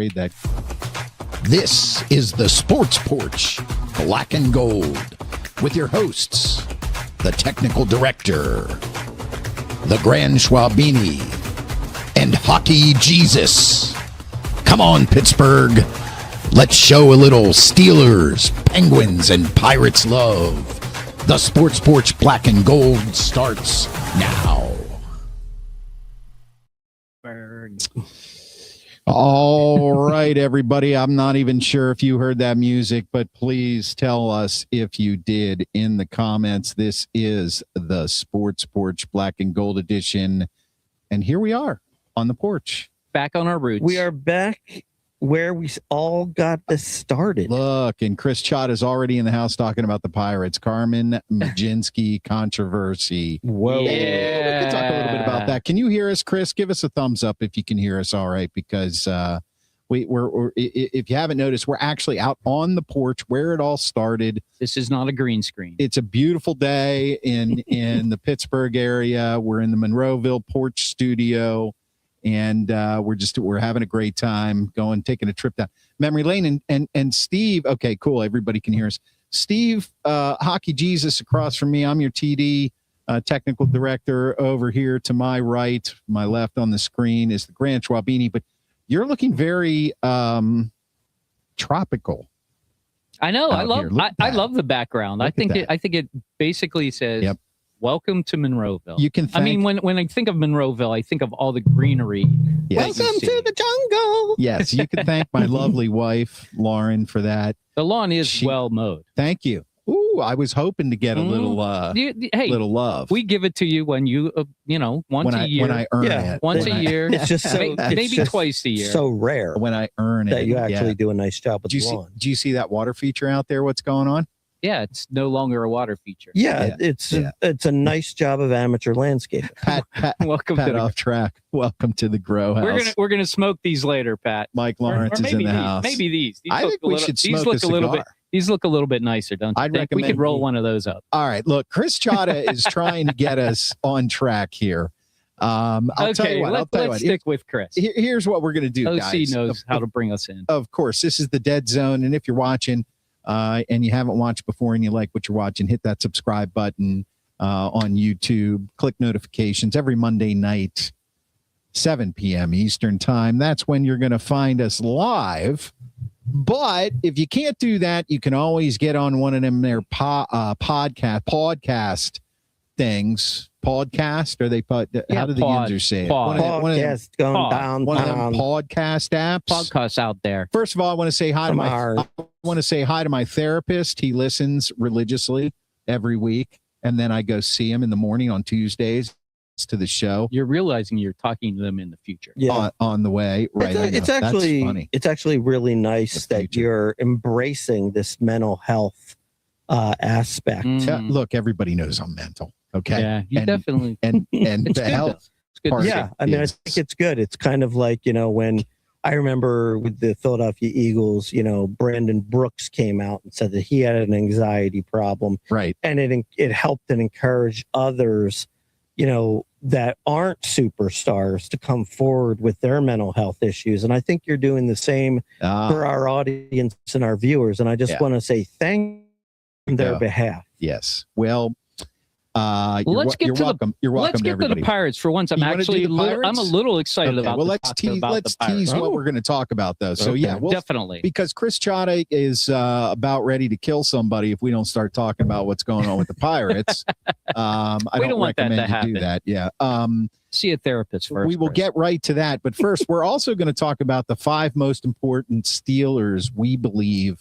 that. This is the Sports Porch, Black and Gold, with your hosts, the technical director, the Grand Schwabini, and Hockey Jesus. Come on, Pittsburgh. Let's show a little Steelers, Penguins, and Pirates love. The Sports Porch Black and Gold starts now. All right, everybody. I'm not even sure if you heard that music, but please tell us if you did in the comments. This is the Sports Porch Black and Gold edition. And here we are on the porch. Back on our roots. We are back where we all got this started. Look, and Chris Chott is already in the house talking about the Pirates. Carmen Majinski controversy. Whoa. Yeah. We can talk a little bit about that. Can you hear us, Chris? Give us a thumbs up if you can hear us all right, because we're if you haven't noticed, we're actually out on the porch where it all started. This is not a green screen. It's a beautiful day in the Pittsburgh area. We're in the Monroeville Porch studio. And we're having a great time taking a trip down memory lane. And Steve, okay, cool. Everybody can hear us. Steve, Hockey Jesus across from me. I'm your TD technical director. Over here to my right, my left on the screen is the Grand Schwabini. But you're looking very tropical. I know. I love the background. I think it basically says, yep. Welcome to Monroeville. You can. I mean, when I think of Monroeville, I think of all the greenery. Yes. Welcome to the jungle. Yes, you can thank my lovely wife, Lauren, for that. The lawn is well mowed. Thank you. Ooh, I was hoping to get a little little love. We give it to you when you once a year. When I earn it. Once a year. It's just so maybe just twice a year. So rare when I earn it. that you actually do a nice job with the lawn. Do you see that water feature out there? What's going on? Yeah, it's no longer a water feature. It's a nice job of amateur landscaping. Pat, welcome Pat to the off track. Welcome to the grow house. We're gonna smoke these later, Pat. Mike Lawrence is in the house. Maybe these. I think we should smoke a cigar. These look a little bit nicer, don't you? I'd think? recommend We could roll one of those up. All right, look, Chris Chata is trying to get us on track here. I'll tell you what. Let's stick with Chris. Here's what we're gonna do, OC guys. knows how to bring us in. Of course, this is the Dead Zone, and if you're watching. And you haven't watched before and you like what you're watching, hit that subscribe button on YouTube. Click notifications every Monday night, 7 p.m. Eastern time. That's when you're going to find us live. But if you can't do that, you can always get on one of them their podcast things. Podcast? Are they how do the users say it? Podcast going down. One of them podcast apps. Podcasts out there. First of all, I want to say hi to my therapist. He listens religiously every week, and then I go see him in the morning on Tuesdays to the show. You're realizing you're talking to them in the future. Yeah, on the way. Right. It's actually really nice that you're embracing this mental health aspect. Look, everybody knows I'm mental. Okay. Yeah, you definitely. And the health. Yeah, I mean, I think it's good. It's kind of like, when I remember with the Philadelphia Eagles, Brandon Brooks came out and said that he had an anxiety problem. Right. And it helped and encouraged others, that aren't superstars to come forward with their mental health issues. And I think you're doing the same for our audience and our viewers. And I just want to say thank you on their behalf. Yes. Well, let's get to welcome. You're welcome. Let's get to the Pirates for once. I'm a little excited about. Well, let's tease what we're going to talk about, though. So definitely, because Chris Chata is about ready to kill somebody if we don't start talking about what's going on with the Pirates. I don't want that to happen. Do that. Yeah. See a therapist first. We will get right to that, but first, we're also going to talk about the 5 most important Steelers we believe.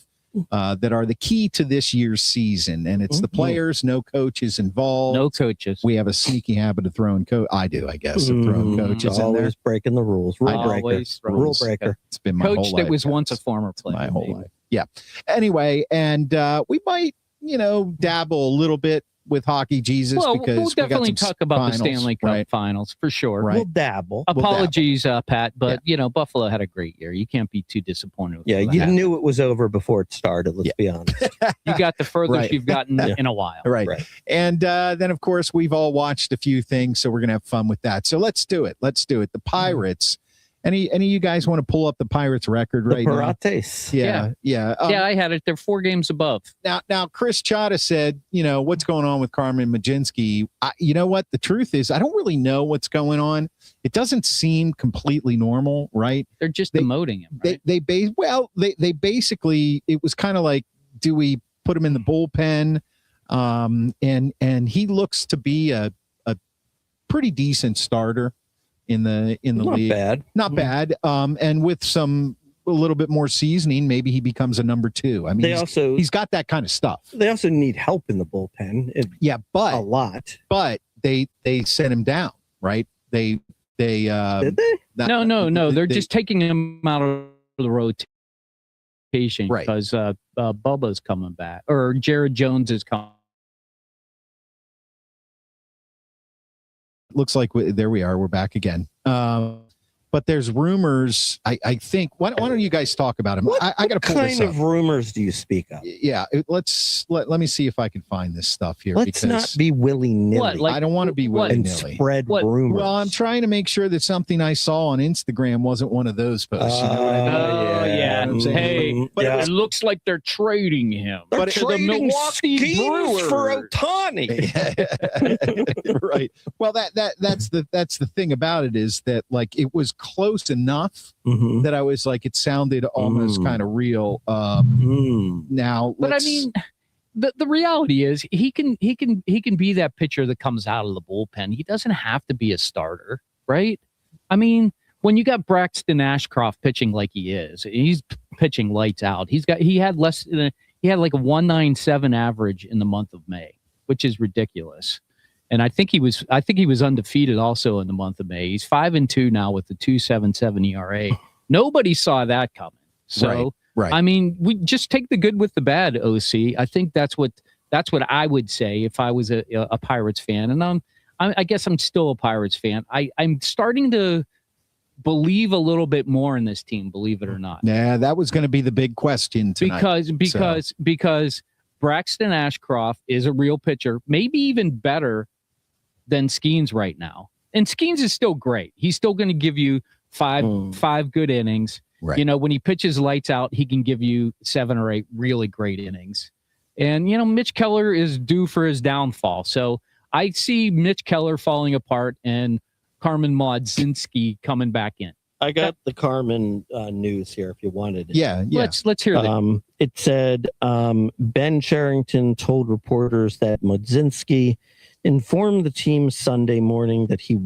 That are the key to this year's season, and it's the players, no coaches involved. No coaches. We have a sneaky habit of throwing I do, I guess, of throwing coaches in there. Always breaking the rules. Rule breaker. It's been my whole life. Coach that was once a former player. My whole life. Yeah. Anyway, and we might, dabble a little bit with Hockey Jesus because we'll definitely talk about finals, the Stanley Cup finals for sure. Right. We'll dabble. Apologies, Pat, but Buffalo had a great year. You can't be too disappointed. You knew it was over before it started. Let's be honest. You got the furthest you've gotten in a while. Right. And then, of course, we've all watched a few things, so we're gonna have fun with that. So let's do it. The Pirates. Any of you guys want to pull up the Pirates record right now? Pirates. Yeah. I had it. They're 4 games above. Now, Chris Chata said, what's going on with Carmen Mlodzinski? You know what? The truth is, I don't really know what's going on. It doesn't seem completely normal, right? They're just demoting him. Right? They basically, it was kind of like, do we put him in the bullpen? And he looks to be a pretty decent starter in the league. Not bad. And with a little bit more seasoning, maybe he becomes a number 2. I mean, he's got that kind of stuff. They also need help in the bullpen. But a lot. But they sent him down, right? Did they? No. They're just taking him out of the rotation because Bubba's coming back or Jared Jones is coming. Looks like there we are. We're back again. But there's rumors. I think. Why don't you guys talk about him? I got to pull this up. What kind of rumors do you speak of? Yeah, let me see if I can find this stuff here. Let's not be willy-nilly. I don't want to be willy-nilly. Spread rumors. Well, I'm trying to make sure that something I saw on Instagram wasn't one of those posts. You know what I mean? Hey, but it looks like they're trading him. They're to trading the Milwaukee Brewers for Ohtani. Right. Well, that's the thing about it is that it was close enough that I was like, it sounded almost kind of real. Now, but I mean, the reality is he can be that pitcher that comes out of the bullpen. He doesn't have to be a starter, right? I mean, when you got Braxton Ashcroft pitching like he is, he's pitching lights out. He had like a 1.97 average in the month of May, which is ridiculous. And I think he was undefeated also in the month of May. He's 5-2 now with the 2.77 ERA. Nobody saw that coming. So right. I mean, we just take the good with the bad, OC. I think that's what I would say if I was a Pirates fan. And I guess I'm still a Pirates fan. I'm starting to believe a little bit more in this team, believe it or not. Yeah, that was going to be the big question tonight. Because Braxton Ashcroft is a real pitcher, maybe even better than Skeens right now. And Skeens is still great. He's still going to give you five good innings. Right. When he pitches lights out, he can give you 7 or 8 really great innings. And, Mitch Keller is due for his downfall. So I see Mitch Keller falling apart and Carmen Mlodzinski coming back in. I got the Carmen news here if you wanted it. Yeah. Let's hear that. It said Ben Cherington told reporters that Mlodzinski informed the team Sunday morning that he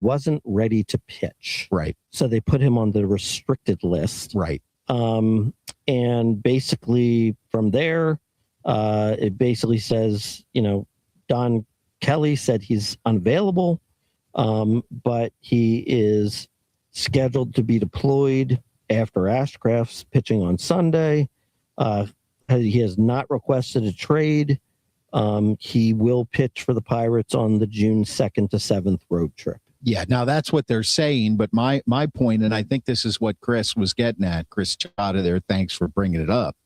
wasn't ready to pitch. Right. So they put him on the restricted list. Right. And basically from there, it basically says, Don Kelly said he's unavailable, but he is scheduled to be deployed after Ashcraft's pitching on Sunday. He has not requested a trade. He will pitch for the Pirates on the June 2nd to 7th road trip. Yeah, now that's what they're saying, but my point, and I think this is what Chris was getting at, Chris Chata there, thanks for bringing it up,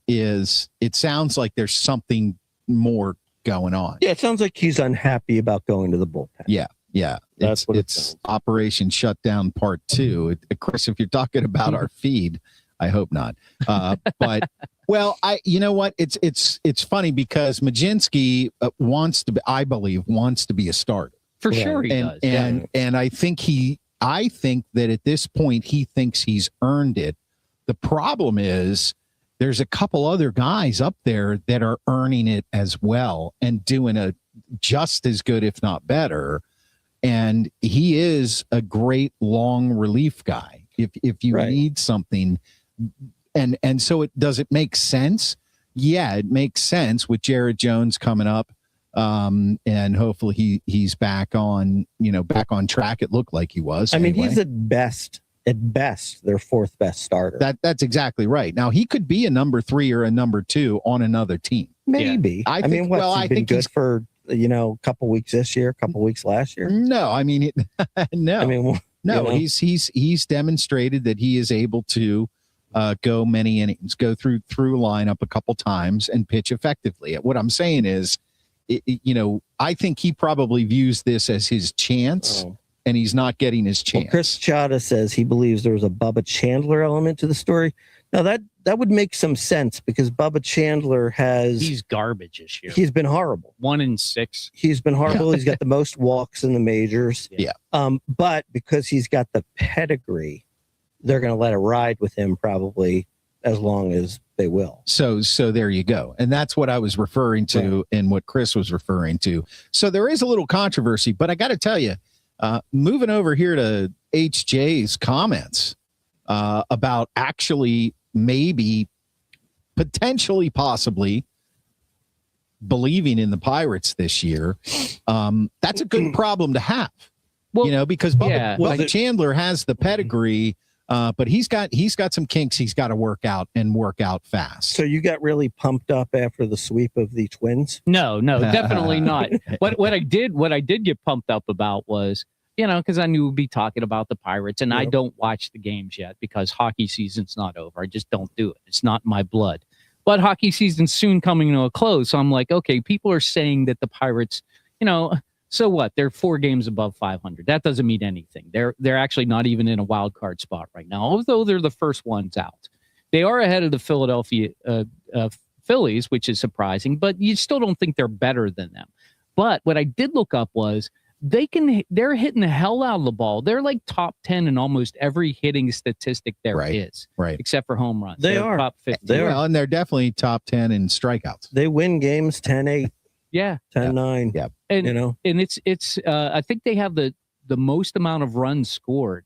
is it sounds like there's something more going on. Yeah, it sounds like he's unhappy about going to the bullpen. Yeah. That's it's Operation Shutdown Part 2. Chris, if you're talking about our feed, I hope not. But well, you know what? It's funny because Mlodzinski wants to be a starter. For sure he does. And I think that at this point he thinks he's earned it. The problem is there's a couple other guys up there that are earning it as well and doing a just as good, if not better. And he is a great long relief guy. If you need something, and so does it make sense? Yeah, it makes sense with Jared Jones coming up. And hopefully he's back on track. It looked like he was. I mean, he's at best, their 4th best starter. That's exactly right. Now he could be a number 3 or a number 2 on another team. Maybe. Yeah. I think he's for, a couple weeks this year, a couple weeks last year. No, I mean, no, I mean, he's demonstrated that he is able to go many innings, go through lineup a couple times and pitch effectively. What I'm saying is, I think he probably views this as his chance and he's not getting his chance. Well, Chris Chata says he believes there was a Bubba Chandler element to the story. Now that would make some sense because Bubba Chandler he's garbage this year. He's been horrible. 1-6. He's been horrible. Yeah. He's got the most walks in the majors. Yeah. But because he's got the pedigree, they're going to let it ride with him probably as long as they will. So there you go. And that's what I was referring to and what Chris was referring to. So there is a little controversy, but I got to tell you, moving over here to HJ's comments about actually maybe potentially possibly believing in the Pirates this year, that's a good problem to have. Well, because Bubba Chandler has the pedigree, but he's got some kinks he's got to work out fast. So you got really pumped up after the sweep of the Twins? No, definitely not. What I did get pumped up about was, because I knew we'd be talking about the Pirates, and I don't watch the games yet because hockey season's not over. I just don't do it. It's not in my blood. But hockey season's soon coming to a close, so I'm like, okay, people are saying that the Pirates, so what? They're 4 games above 500. That doesn't mean anything. They're actually not even in a wild card spot right now, although they're the first ones out. They are ahead of the Philadelphia Phillies, which is surprising, but you still don't think they're better than them. But what I did look up was they're hitting the hell out of the ball. They're like top 10 in almost every hitting statistic there is, except for home runs. They're top 50. Well, and they're definitely top 10 in strikeouts. They win games 10-8. Yeah. 10-9. Yeah. And it's I think they have the most amount of runs scored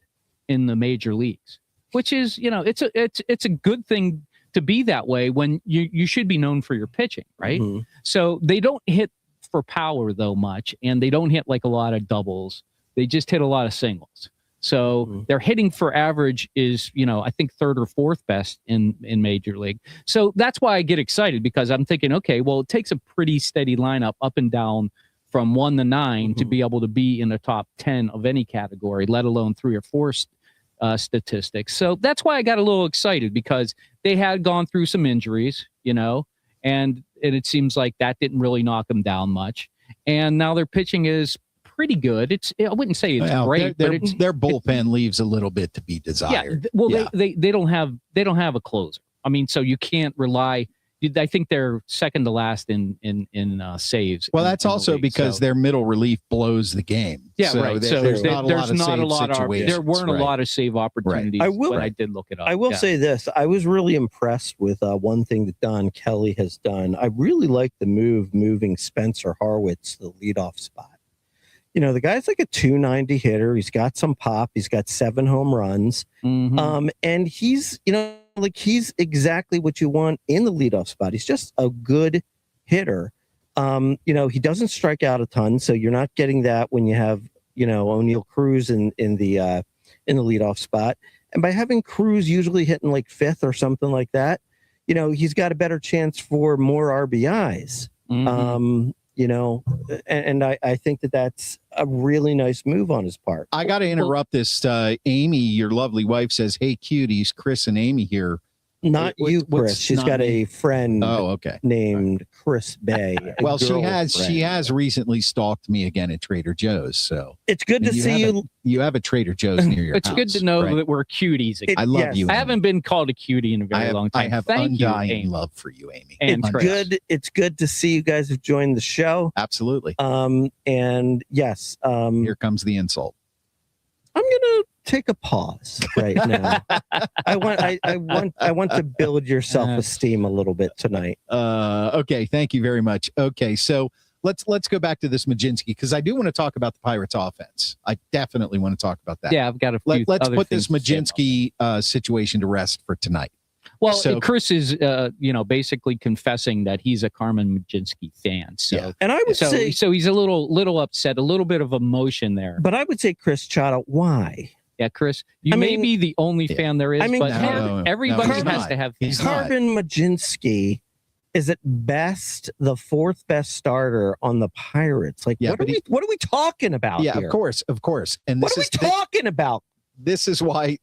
in the major leagues, which is, it's a good thing to be that way when you should be known for your pitching, right? Mm-hmm. So they don't hit for power though much, and they don't hit like a lot of doubles. They just hit a lot of singles. So their hitting for average is, I think 3rd or 4th best in major league. So that's why I get excited, because I'm thinking, okay, well, it takes a pretty steady lineup up and down from 1 to 9 to be able to be in the top 10 of any category, let alone 3 or 4 statistics. So that's why I got a little excited, because they had gone through some injuries, and it seems like that didn't really knock them down much. And now their pitching is pretty good. I wouldn't say it's great, but their bullpen leaves a little bit to be desired. Yeah, well, they don't have a closer. I mean, so you can't rely. I think they're second to last in saves. Well, that's also because their middle relief blows the game. Yeah, so right. There's not a lot of there weren't a lot of save opportunities. But I did look it up. I will say this: I was really impressed with one thing that Don Kelly has done. I really like the moving Spencer Harwitz to the leadoff spot. The guy's like a 290 hitter. He's got some pop. He's got 7 home runs. And he's, he's exactly what you want in the leadoff spot. He's just a good hitter. He doesn't strike out a ton, so you're not getting that when you have, O'Neal Cruz in the leadoff spot. And by having Cruz usually hitting like 5th or something like that, he's got a better chance for more RBIs. And I think that's a really nice move on his part. I got to interrupt this. Amy, your lovely wife, says, "Hey, cuties, Chris and Amy here." Not you, Chris. She's got a friend named Chris Bay. Well, she has recently stalked me again at Trader Joe's. So it's good to see you. You have a Trader Joe's near your house. It's good to know that we're cuties. I love you. I haven't been called a cutie in a very long time. I have undying love for you, Amy. And it's good to see you guys have joined the show. Absolutely. And yes. Here comes the insult. I'm gonna take a pause right now. I want to build your self-esteem a little bit tonight. Okay, thank you very much. Okay, so let's go back to this Mlodzinski, because I do want to talk about the Pirates offense. I definitely want to talk about that. Yeah, I've got a few. Let's put this Mlodzinski situation to rest for tonight. Well, so, Chris is, basically confessing that he's a Carmen Mlodzinski fan. So, and I would say, so he's a little upset, a little bit of emotion there. But I would say, Chris Chata, why? Yeah, Chris, you may be the only fan there is, but everybody has to have fans. Carmen Mlodzinski is at best the 4th best starter on the Pirates. Like, what are we talking about here? Of course. And what are we talking about? This is why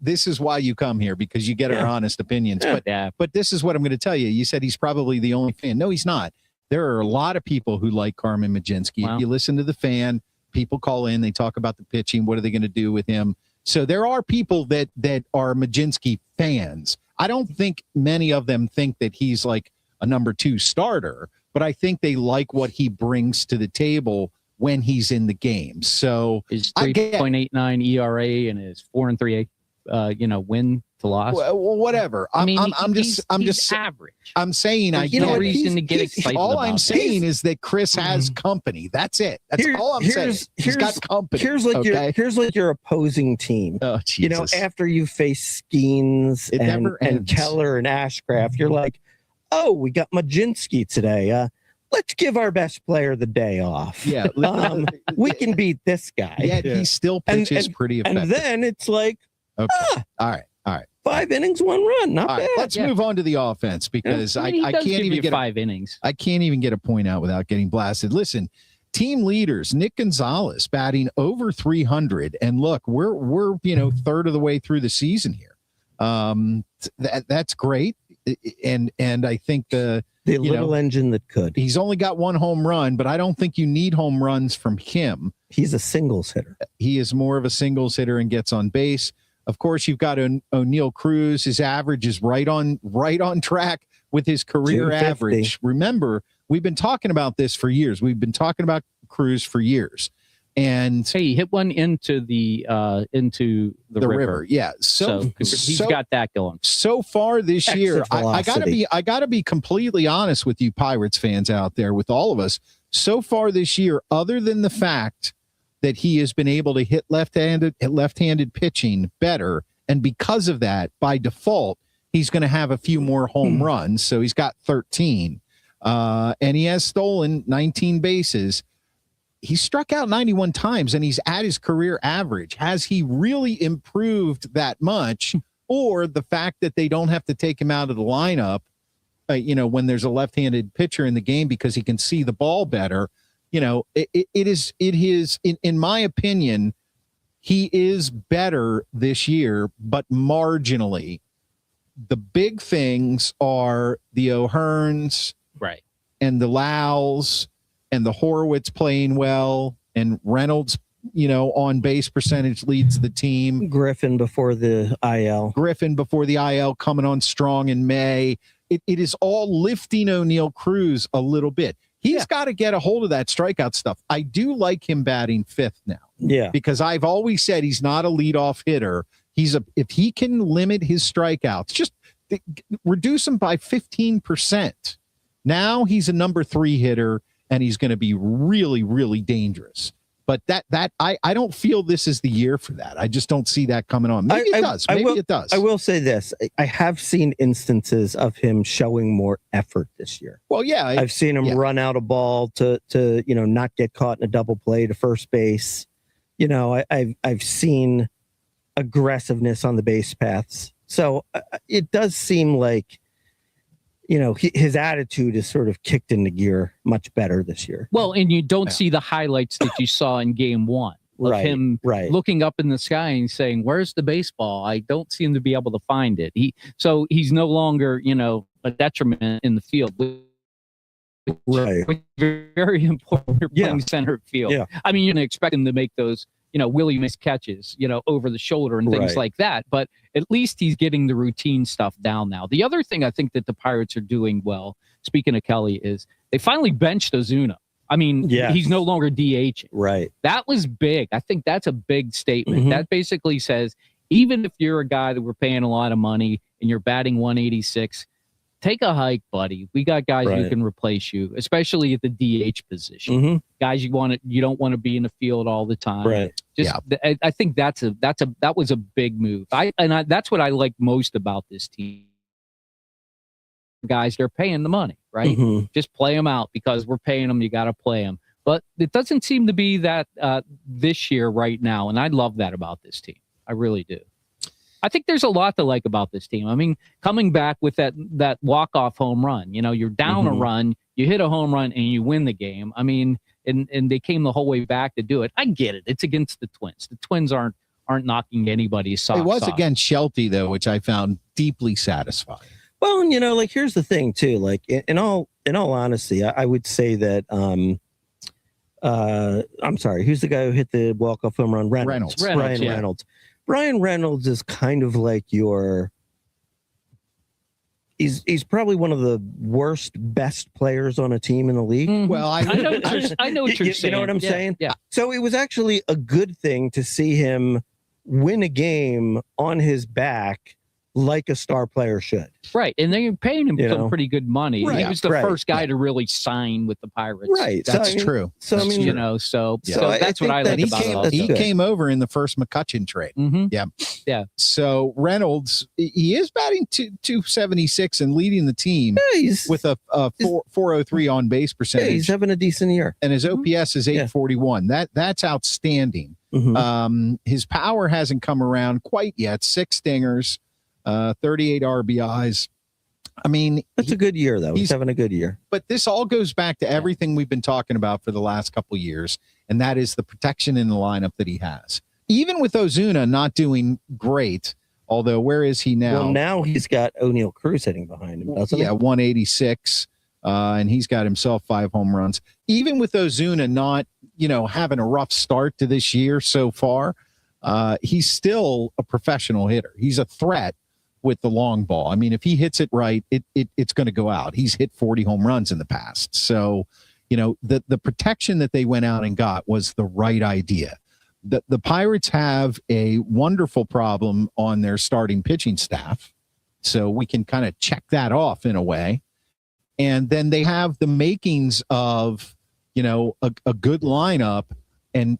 you come here, because you get our honest opinions. But this is what I'm going to tell you. You said he's probably the only fan. No, he's not. There are a lot of people who like Carmen Mlodzinski. Wow. If you listen to the fan, people call in, they talk about the pitching. What are they going to do with him? So there are people that are Mlodzinski fans. I don't think many of them think that he's like a number 2 starter, but I think they like what he brings to the table when he's in the game. So his 3.89 ERA and his 4 3/8, win to loss. Well, whatever. I'm just average. I'm saying I no reason to get excited. All about I'm saying is that Chris has company. That's it. That's all I'm saying. He's got company. Here's like your opposing team. Oh, Jesus. After you face Skeens and Keller and Ashcraft, you're like, oh, we got Mlodzinski today. Let's give our best player the day off. Yeah, we can beat this guy. Yeah, he still pitches pretty effective. And then it's like, okay, all right. 5 innings, 1 run, not bad. Let's move on to the offense because I can't even get 5 innings. I can't even get a point out without getting blasted. Listen, team leaders, Nick Gonzalez batting over 300, and look, we're third of the way through the season here. That's great, and I think the little engine that could. He's only got 1 home run, but I don't think you need home runs from him. He's a singles hitter. He is more of a singles hitter and gets on base. Of course, you've got O'Neal Cruz. His average is right on track with his career average. Remember, we've been talking about this for years. We've been talking about Cruz for years. And hey, he hit one into the river. Yeah. So he's got that going. So far this year, I gotta be completely honest with you Pirates fans out there, with all of us. So far this year, other than the fact that he has been able to hit left-handed pitching better, and because of that, by default, he's going to have a few more home runs. So he's got 13, and he has stolen 19 bases. He struck out 91 times, and he's at his career average. Has he really improved that much, or the fact that they don't have to take him out of the lineup, when there's a left-handed pitcher in the game because he can see the ball better? It is in my opinion, he is better this year, but marginally. The big things are the O'Hearns, right, and the Lowes, and the Horowitz playing well, and Reynolds, on base percentage leads the team. Griffin before the IL coming on strong in May. It is all lifting O'Neal Cruz a little bit. He's got to get a hold of that strikeout stuff. I do like him batting 5th now. Yeah. Because I've always said he's not a leadoff hitter. If he can limit his strikeouts, just reduce them by 15%. Now he's a number 3 hitter, and he's going to be really, really dangerous. But I don't feel this is the year for that. I just don't see that coming on. Maybe it does. It does. I will say this. I have seen instances of him showing more effort this year. Well, yeah. I've seen him run out a ball to not get caught in a double play to first base. I've seen aggressiveness on the base paths. So it does seem like his attitude is sort of kicked into gear much better this year. Well, and you don't see the highlights that you saw in game 1 of him looking up in the sky and saying, "Where's the baseball? I don't seem to be able to find it." He's no longer, a detriment in the field. Right. Very important. You're playing center field. Yeah. I mean, you're going to expect him to make those, Willie miss catches, over the shoulder and things like that. But at least he's getting the routine stuff down now. The other thing I think that the Pirates are doing well, speaking of Kelly, is they finally benched Ozuna. I mean, he's no longer DH. Right. That was big. I think that's a big statement. Mm-hmm. That basically says, even if you're a guy that we're paying a lot of money and you're batting 186, take a hike, buddy. We got guys who can replace you, especially at the DH position. Mm-hmm. Guys you don't want to be in the field all the time. Right. I think that was a big move. That's what I like most about this team. Guys, they're paying the money, right? Mm-hmm. Just play them out because we're paying them. You got to play them. But it doesn't seem to be that this year right now, and I love that about this team. I really do. I think there's a lot to like about this team. I mean, coming back with that walk-off home run, you're down a run, you hit a home run, and you win the game. I mean, and they came the whole way back to do it. I get it. It's against the Twins. The Twins aren't knocking anybody's socks off. It was against Shelty, though, which I found deeply satisfying. Well, and here's the thing too. Like in all honesty, I would say that I'm sorry, who's the guy who hit the walk-off home run? Reynolds. Ryan Reynolds. Ryan Reynolds is kind of like he's probably one of the worst best players on a team in the league. Mhm. Well, I know what you're saying. You know what I'm saying? Yeah. So it was actually a good thing to see him win a game on his back like a star player should. Right. And they're paying him some pretty good money. Right, He was the first guy to really sign with the Pirates. Right. That's true. So, I mean, You know, so I that's what think I that like about it. He good. came over in the first McCutcheon trade. Mm-hmm. Yeah. So Reynolds, he is batting 276 and leading the team with a 403 on base percentage. Yeah, he's having a decent year. And his OPS is 841. That's outstanding. Mhm. His power hasn't come around quite yet. 6 stingers, 38 RBIs. I mean, That's a good year, though. He's having a good year. but this all goes back to everything we've been talking about for the last couple of years, and that is the protection in the lineup that he has. Even with Ozuna not doing great, although where is he now? Well, now he's got O'Neal Cruz hitting behind him, doesn't he? 186, and he's got himself 5 home runs. Even with Ozuna not, having a rough start to this year so far, he's still a professional hitter. He's a threat with the long ball. I mean, if he hits it right, it's going to go out. He's hit 40 home runs in the past. So, the protection that they went out and got was the right idea. The Pirates have a wonderful problem on their starting pitching staff. So we can kind of check that off in a way. And then they have the makings of, a good lineup and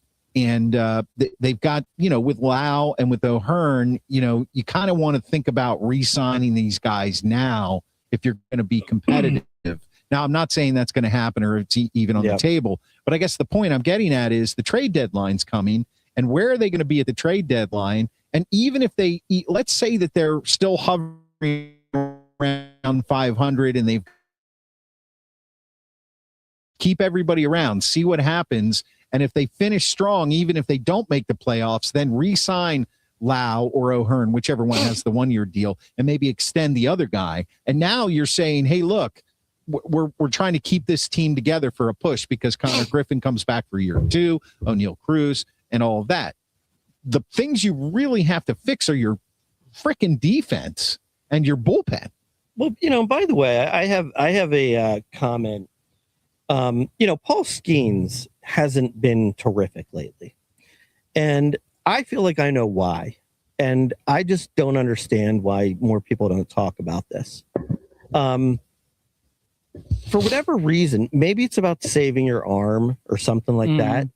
they've got, with Lau and with O'Hearn, you kind of want to think about re-signing these guys now if you're going to be competitive. Now, I'm not saying that's going to happen or it's even on the table, but I guess the point I'm getting at is the trade deadline's coming, and where are they going to be at the trade deadline? And even if let's say that they're still hovering around 500 and they've keep everybody around, see what happens. And if they finish strong, even if they don't make the playoffs, then re-sign Lau or O'Hearn, whichever one has the 1-year deal, and maybe extend the other guy. And now you're saying, hey, look, we're trying to keep this team together for a push because Connor Griffin comes back for year 2, O'Neal Cruz, and all of that. The things you really have to fix are your freaking defense and your bullpen. Well, by the way, I have a comment. Paul Skeens hasn't been terrific lately. And I feel like I know why. And I just don't understand why more people don't talk about this. For whatever reason, maybe it's about saving your arm or something like that.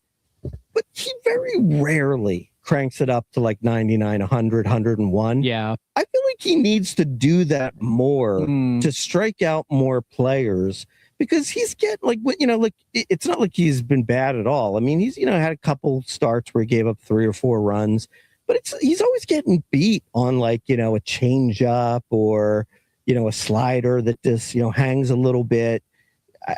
But he very rarely cranks it up to like 99, 100, 101. Yeah. I feel like he needs to do that more to strike out more players. Because he's it's not like he's been bad at all. I mean, he's, had a couple starts where he gave up 3 or 4 runs, but he's always getting beat on a changeup or, a slider that just, hangs a little bit.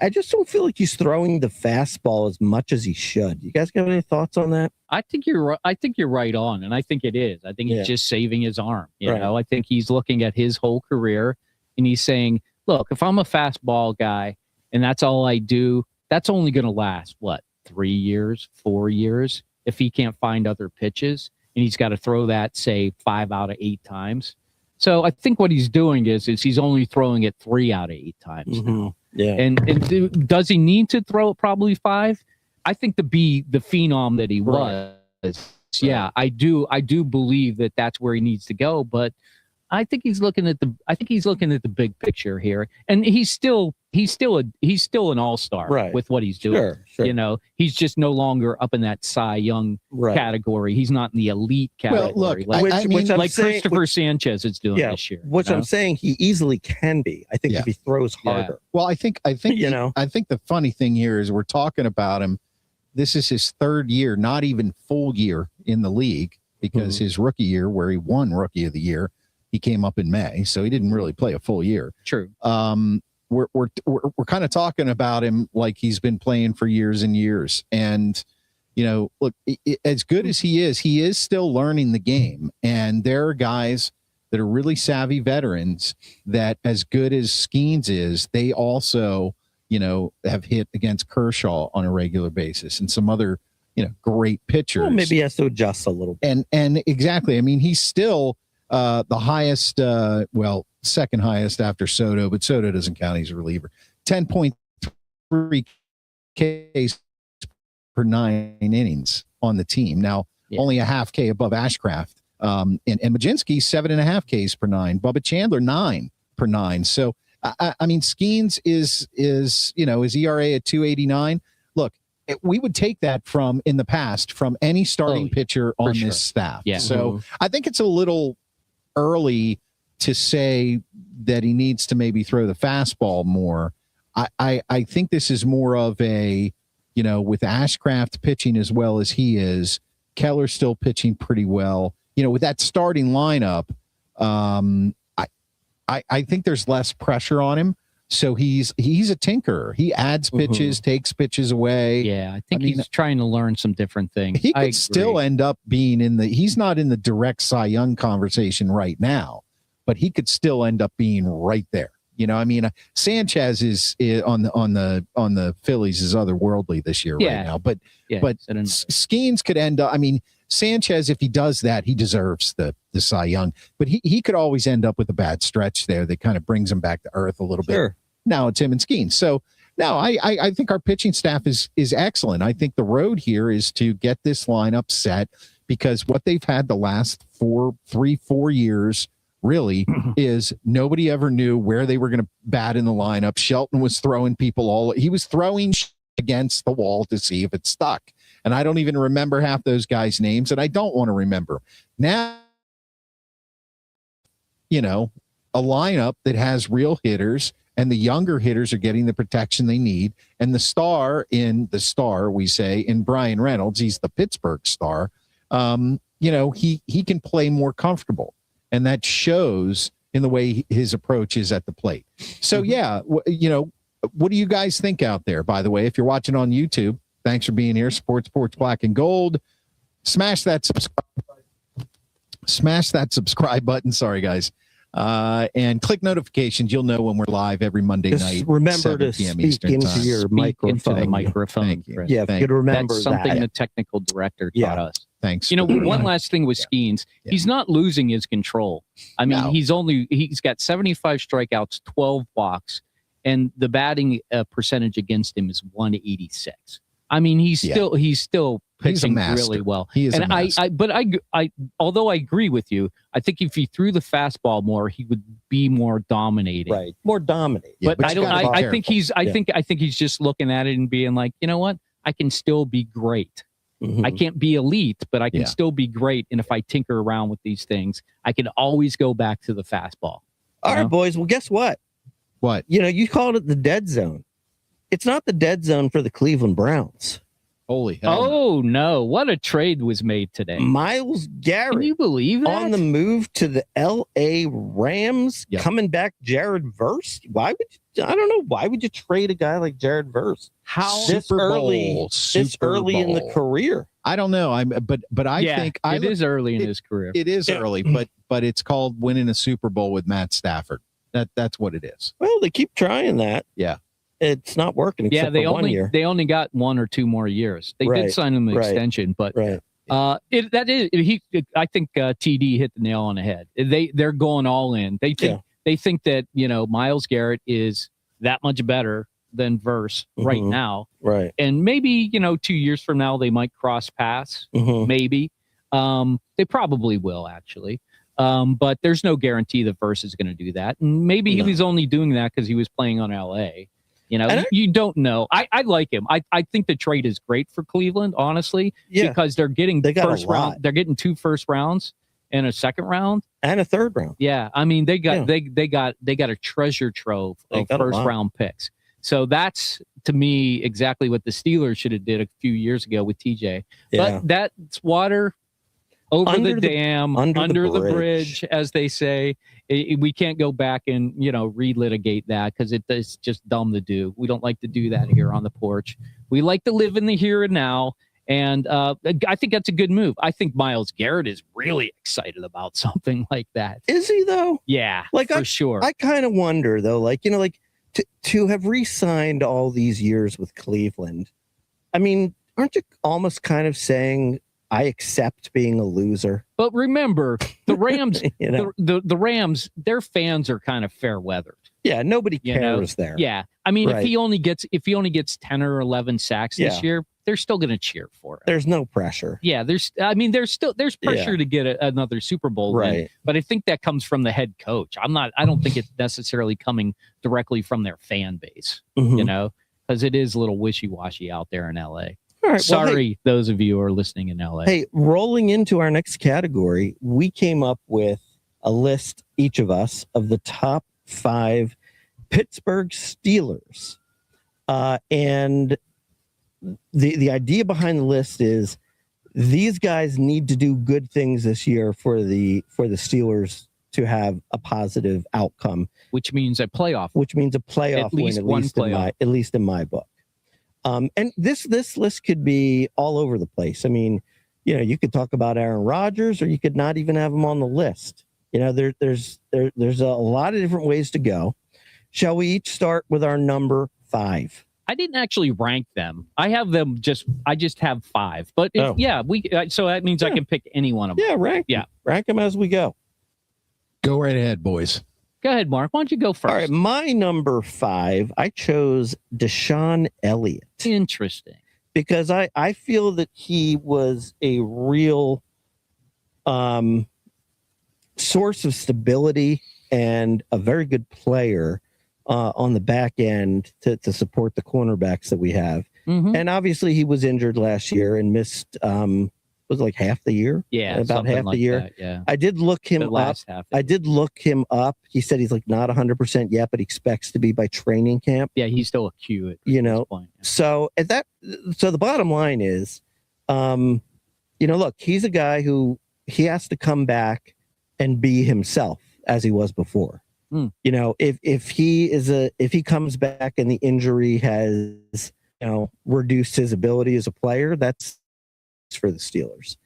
I just don't feel like he's throwing the fastball as much as he should. You guys got any thoughts on that? I think you're right. I think you're right on. And I think it is. I think he's just saving his arm. You know, I think he's looking at his whole career and he's saying, look, if I'm a fastball guy, and that's all I do, that's only going to last, 3 years, 4 years, if he can't find other pitches, and he's got to throw that, say, 5 out of 8 times. So I think what he's doing is he's only throwing it 3 out of 8 times now. Yeah. And does he need to throw it probably 5? I think to be the phenom that he was, I do believe that that's where he needs to go, but I think he's looking at the big picture here, and he's still an all-star with what he's doing. Sure. He's just no longer up in that Cy Young category. He's not in the elite category. Well, look, like Christopher Sanchez is doing this year. Which I'm saying he easily can be. I think if he throws harder. Well, I think I think the funny thing here is we're talking about him. This is his 3rd year, not even full year in the league, because his rookie year, where he won Rookie of the Year, he came up in May, so he didn't really play a full year. True. We're kind of talking about him like he's been playing for years and years. And, look, as good as he is still learning the game. And there are guys that are really savvy veterans that, as good as Skeens is, they also, have hit against Kershaw on a regular basis and some other, great pitchers. Well, maybe he has to adjust a little bit. And exactly. I mean, he's still the highest, second highest after Soto, but Soto doesn't count. He's a reliever. 10.3 Ks per 9 innings on the team. Now, only a half K above Ashcraft. And Majinski, 7.5 Ks per 9. Bubba Chandler, 9 per 9. So, I mean, Skeens is his ERA at 2.89. Look, we would take that in the past from any starting pitcher on this staff. Yeah. So I think it's a little early to say that he needs to maybe throw the fastball more. I think this is more of a, with Ashcraft pitching as well as he is, Keller still pitching pretty well. With that starting lineup, I think there's less pressure on him. So he's a tinkerer. He adds pitches, takes pitches away. Yeah, I think he's trying to learn some different things. He could still end up being he's not in the direct Cy Young conversation right now, but he could still end up being right there. Sanchez is on the Phillies is otherworldly this year right now. But Skeens could end up. I mean, Sanchez, if he does that, he deserves the Cy Young. But he could always end up with a bad stretch there that kind of brings him back to earth a little bit. Now it's him and Skeens. So now I think our pitching staff is excellent. I think the road here is to get this lineup set, because what they've had the last 4 years really is nobody ever knew where they were going to bat in the lineup. Shelton was throwing people he was throwing against the wall to see if it stuck. And I don't even remember half those guys' names, and I don't want to remember. Now, a lineup that has real hitters, and the younger hitters are getting the protection they need. And the star, we say, in Brian Reynolds, he's the Pittsburgh star. He can play more comfortable. And that shows in the way his approach is at the plate. So, what do you guys think out there? By the way, if you're watching on YouTube, thanks for being here. Sports Black and Gold. Smash that subscribe button. Sorry, guys. And click notifications. You'll know when we're live every Monday night. Remember to speak Eastern into time. your microphone. Into the microphone. Thank you. Yeah, if you could remember That's something that. the technical director taught us. Thanks. One last thing with Skeens, he's not losing his control. I mean, he's got 75 strikeouts, 12 walks, and the batting percentage against him is 186. I mean, he's still pitching really well. He is a master. But although I agree with you, I think if he threw the fastball more, he would be more dominating. Right, more dominating. But I think he's just looking at it and being like, you know what? I can still be great. I can't be elite, but I can still be great. And if I tinker around with these things, I can always go back to the fastball. All right, boys. Well, guess what? What? You called it the dead zone. It's not the dead zone for the Cleveland Browns. Holy hell. Oh, no. What a trade was made today. Myles Garrett. Can you believe that? On the move to the L.A. Rams, coming back Jared Verse. I don't know. Why would you trade a guy like Jared Verse? How this early in the career? I don't know. I think it is early in his career. It is early, but it's called winning a Super Bowl with Matt Stafford. That's what it is. Well, they keep trying that. Yeah. It's not working. They only got 1 or 2 more years. They did sign him an extension, but I think TD hit the nail on the head. They're going all in. They think that Myles Garrett is that much better than Verse right now. Right. And maybe 2 years from now they might cross paths. Maybe they probably will actually. But there's no guarantee that Verse is going to do that. And maybe he was only doing that because he was playing on LA. You don't know. I like him. I think the trade is great for Cleveland, honestly, because they're getting first round. They're getting 2 first rounds and a second round and a third round. Yeah, I mean they got a treasure trove of first round picks. So that's to me exactly what the Steelers should have did a few years ago with TJ. Yeah. But that's water over the dam, under the bridge, as they say. We can't go back and, relitigate that because it's just dumb to do. We don't like to do that here on the porch. We like to live in the here and now. And I think that's a good move. I think Myles Garrett is really excited about something like that. Is he, though? Yeah, for sure. I kind of wonder, though, to have re-signed all these years with Cleveland, I mean, aren't you almost kind of saying I accept being a loser? But remember, the Rams, You know? the Rams, their fans are kind of fair weathered. Yeah, nobody cares there. Yeah, I mean, Right. if he only gets 10 or 11 sacks this year, they're still going to cheer for him. There's no pressure. Yeah, there's pressure to get another Super Bowl win, Right. but I think that comes from the head coach. I don't think it's necessarily coming directly from their fan base, Mhm. you know, because it is a little wishy-washy out there in LA. All right, Sorry, well, hey, those of you who are listening in LA. hey, rolling into our next category, we came up with a list, each of us, of the top 5 Pittsburgh Steelers. And the idea behind the list is these guys need to do good things this year for the Steelers to have a positive outcome, which means a playoff. which means a playoff At least win, one at least in my book. And this list could be all over the place. I mean, you know, you could talk about Aaron Rodgers, or you could not even have him on the list. You know, there's a lot of different ways to go. Shall we each start with our number 5? I didn't actually rank them. I have them I just have 5. But Oh. so that means I can pick any one of them. Yeah, rank them as we go. Go right ahead, boys. Go ahead, Mark. Why don't you go first? All right, my number 5, I chose Deshaun Elliott Interesting. because I feel that he was a real source of stability and a very good player on the back end to support the cornerbacks that we have. Mhm. And obviously he was injured last year and missed was it like half the year? Yeah, about something half the like year. that, yeah. I did look him The up. last half. I did look him up. He said he's like not 100% yet, but he expects to be by training camp. Yeah, he's still acute. You know, this point. So so the bottom line is, you know, look, he's a guy who he has to come back and be himself as he was before. Mm. You know, if he comes back and the injury has, you know, reduced his ability as a player, that's for the Steelers.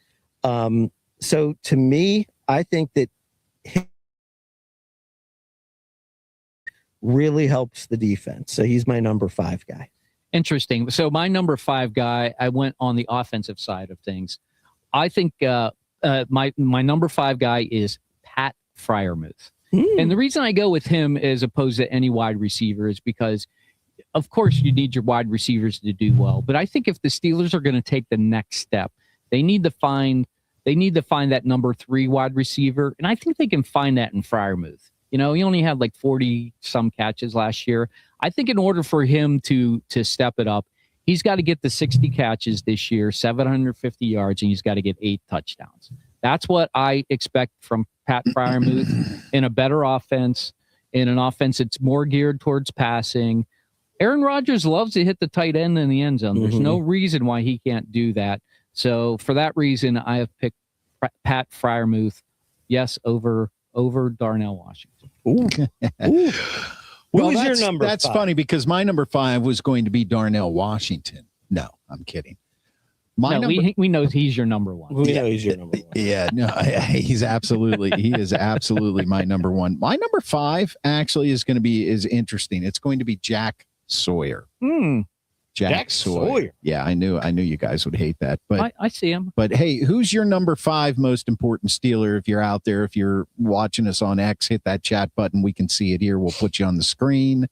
So to me, I think that he really helps the defense. So he's my number 5 guy. Interesting. So my number 5 guy, I went on the offensive side of things. I think my number 5 guy is Pat Freiermuth. And the reason I go with him as opposed to any wide receiver is because, of course, you need your wide receivers to do well. But I think if the Steelers are going to take the next step, they need to find that number 3 wide receiver. And I think they can find that in Freiermuth. You know, he only had like 40 some catches last year. I think in order for him to step it up, he's got to get the 60 catches this year, 750 yards, and he's got to get 8 touchdowns. That's what I expect from Pat Freiermuth in a better offense, in an offense that's more geared towards passing. Aaron Rodgers loves to hit the tight end in the end zone. There's no reason why he can't do that. So for that reason, I have picked Pat Freiermuth, yes, over Darnell Washington. Ooh. Well, Who's your that's, number that's 5? funny because my number 5 was going to be Darnell Washington. No, I'm kidding. We know he's your number 1. We know he's your number 1. Yeah, no, he is absolutely my number 1. My number 5 actually is interesting. It's going to be Jack Sawyer. Jack Sawyer. Yeah, I knew you guys would hate that, but I see him. But hey, who's your number 5 most important Steeler? If you're out there, if you're watching us on X, hit that chat button. We can see it here. We'll put you on the screen.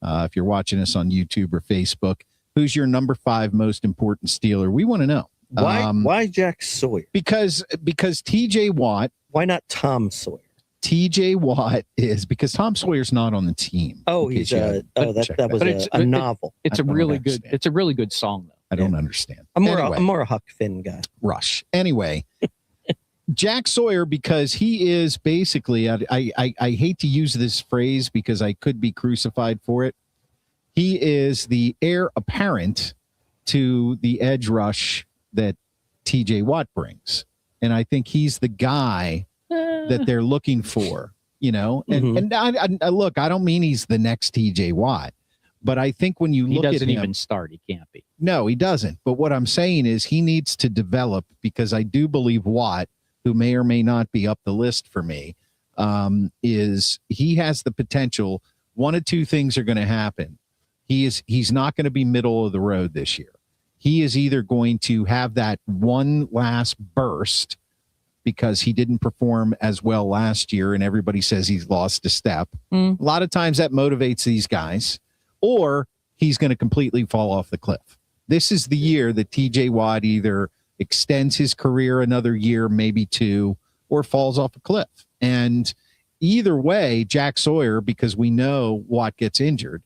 If you're watching us on YouTube or Facebook, who's your number 5 most important Steeler? We want to know. Why Jack Sawyer? Because TJ Watt. Why not Tom Sawyer? TJ Watt is because Tom Sawyer's not on the team. Oh, that was a novel. It's a really good song though. I don't understand. I'm more a Huck Finn guy. Rush. Anyway, Jack Sawyer, because he is basically, I hate to use this phrase because I could be crucified for it. He is the heir apparent to the edge rush that TJ Watt brings. And I think he's the guy that they're looking for, you know, and I look, I don't mean he's the next TJ Watt, but I think when you look at him, he doesn't even start. He can't be. No, he doesn't. But what I'm saying is he needs to develop because I do believe Watt, who may or may not be up the list for me, is he has the potential one of two things are going to happen. He's not going to be middle of the road this year. He is either going to have that one last burst because he didn't perform as well last year and everybody says he's lost a step. A lot of times that motivates these guys, or he's going to completely fall off the cliff. This is the year that TJ Watt either extends his career another year, maybe two, or falls off a cliff. And either way, Jack Sawyer, because we know Watt gets injured,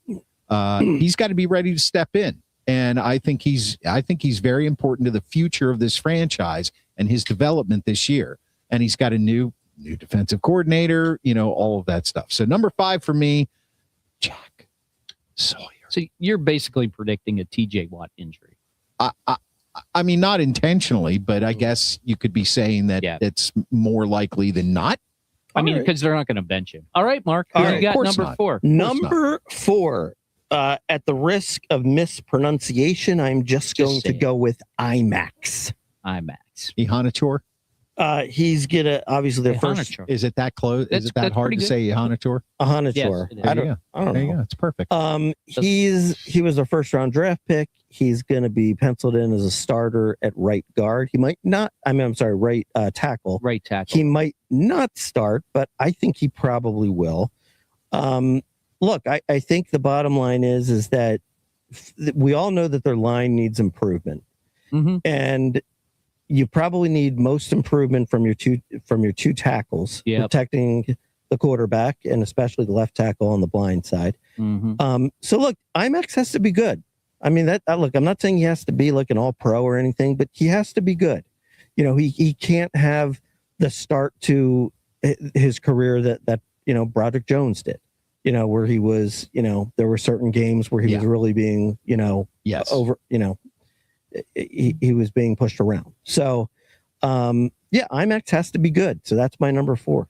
he's got to be ready to step in. And I think he's very important to the future of this franchise and his development this year. And he's got a new defensive coordinator, all of that stuff. So number 5 for me, Jack Sawyer. So you're basically predicting a TJ Watt injury. I mean, not intentionally, but I guess you could be saying that it's more likely than not. I mean, because they're not going to bench him. All right, Mark. You got number 4. Number 4. At the risk of mispronunciation, I'm just going to go with IMAX. Ihanator? He's gonna obviously their first. Is it that close? Is it that hard to say Ihanator? Ihanator. Yes, I don't know. There you go. It's perfect. He was a first round draft pick. He's going to be penciled in as a starter at right guard. He might not. Right tackle. Right tackle. He might not start, but I think he probably will. Look, I think the bottom line is that we all know that their line needs improvement, and you probably need most improvement from your two tackles, protecting the quarterback and especially the left tackle on the blind side. So look, IMAX has to be good. I mean look, I'm not saying he has to be like an all pro or anything, but he has to be good. He can't have the start to his career that Broderick Jones did. Where he was, there were certain games where he was really being, over, he was being pushed around. So, IMAX has to be good. So that's my number 4.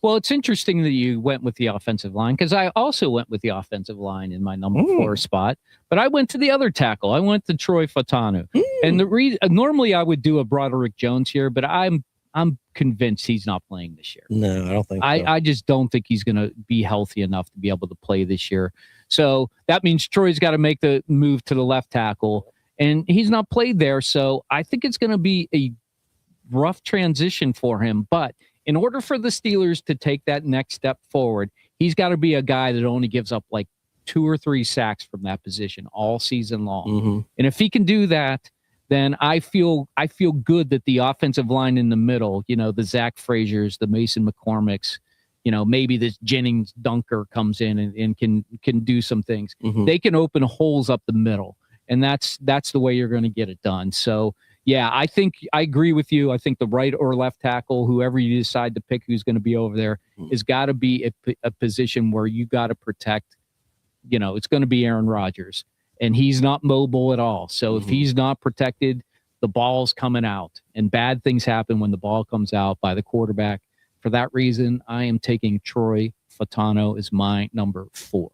Well, it's interesting that you went with the offensive line because I also went with the offensive line in my number 4 spot, but I went to the other tackle. I went to Troy Fautanu. And the reason normally I would do a Broderick Jones here, but I'm convinced he's not playing this year. No, I don't think so. I just don't think he's going to be healthy enough to be able to play this year. So that means Troy's got to make the move to the left tackle, and he's not played there. So I think it's going to be a rough transition for him. But in order for the Steelers to take that next step forward, he's got to be a guy that only gives up like 2 or 3 sacks from that position all season long. And if he can do that, then I feel good that the offensive line in the middle, the Zach Frazier's, the Mason McCormick's, maybe this Jennings Dunker comes in and can do some things. They can open holes up the middle, and that's the way you're going to get it done. So, yeah, I think I agree with you. I think the right or left tackle, whoever you decide to pick who's going to be over there, has got to be a position where you got to protect. It's going to be Aaron Rodgers. And he's not mobile at all. So if he's not protected, the ball's coming out. And bad things happen when the ball comes out by the quarterback. For that reason, I am taking Troy Fautanu as my number 4.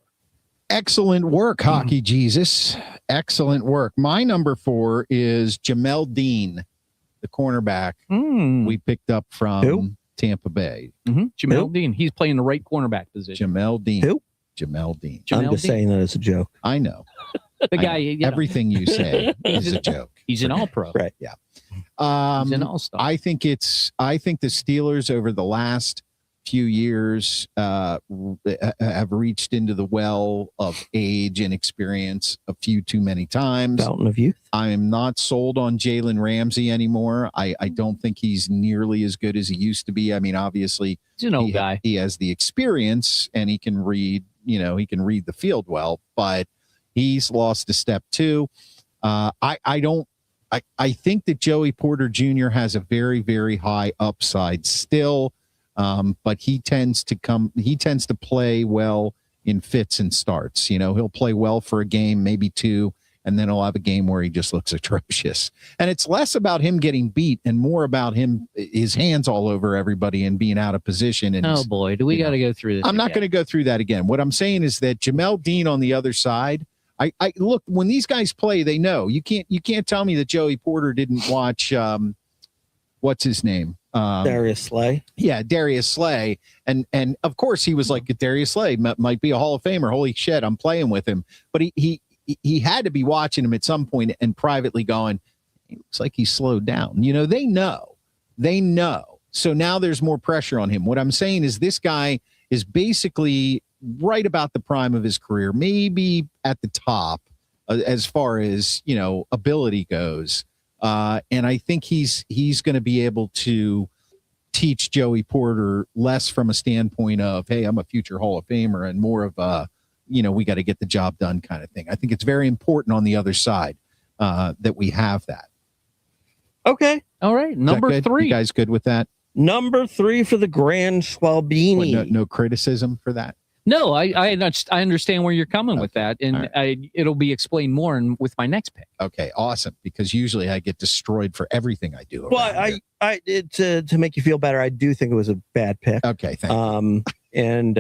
Excellent work, Hockey Jesus. Excellent work. My number 4 is Jamel Dean, the cornerback we picked up from Tampa Bay. Jamel Dean. He's playing the right cornerback position. Jamel Dean. Who? Jamel Dean. I'm just saying that as a joke. I know. The guy, everything you say is a joke. He's an all-pro. Right. Yeah. He's an all-star. I think the Steelers over the last few years have reached into the well of age and experience a few too many times. Fountain of youth. I'm not sold on Jalen Ramsey anymore. I don't think he's nearly as good as he used to be. I mean, obviously, he's an old guy. He has the experience and he can read, he can read the field well, but he's lost a step too. I think that Joey Porter Jr. has a very, very high upside still. But he tends to play well in fits and starts. He'll play well for a game, maybe 2, and then he'll have a game where he just looks atrocious. And it's less about him getting beat and more about his hands all over everybody and being out of position. And oh boy, do we got to go through this? I'm not going to go through that again. What I'm saying is that Jamel Dean on the other side, I look, when these guys play, they know. You can't tell me that Joey Porter didn't watch what's his name? Darius Slay. Yeah, Darius Slay. And of course he was like, Darius Slay might be a Hall of Famer. Holy shit, I'm playing with him. But he had to be watching him at some point and privately going, it looks like he's slowed down. You know, they know. So now there's more pressure on him. What I'm saying is this guy is basically right about the prime of his career, maybe at the top as far as, you know, ability goes. And I think he's going to be able to teach Joey Porter less from a standpoint of, hey, I'm a future Hall of Famer, and more of a, you know, we got to get the job done kind of thing. I think it's very important on the other side that we have that. Okay. All right. Number 3. You guys good with that? Number 3 for the Grand Schwalbini. What, no criticism for that? No, I understand where you're coming with that, and right. It'll be explained more with my next pick. Okay, awesome. Because usually I get destroyed for everything I do. Well, to make you feel better, I do think it was a bad pick. Okay, thank you. And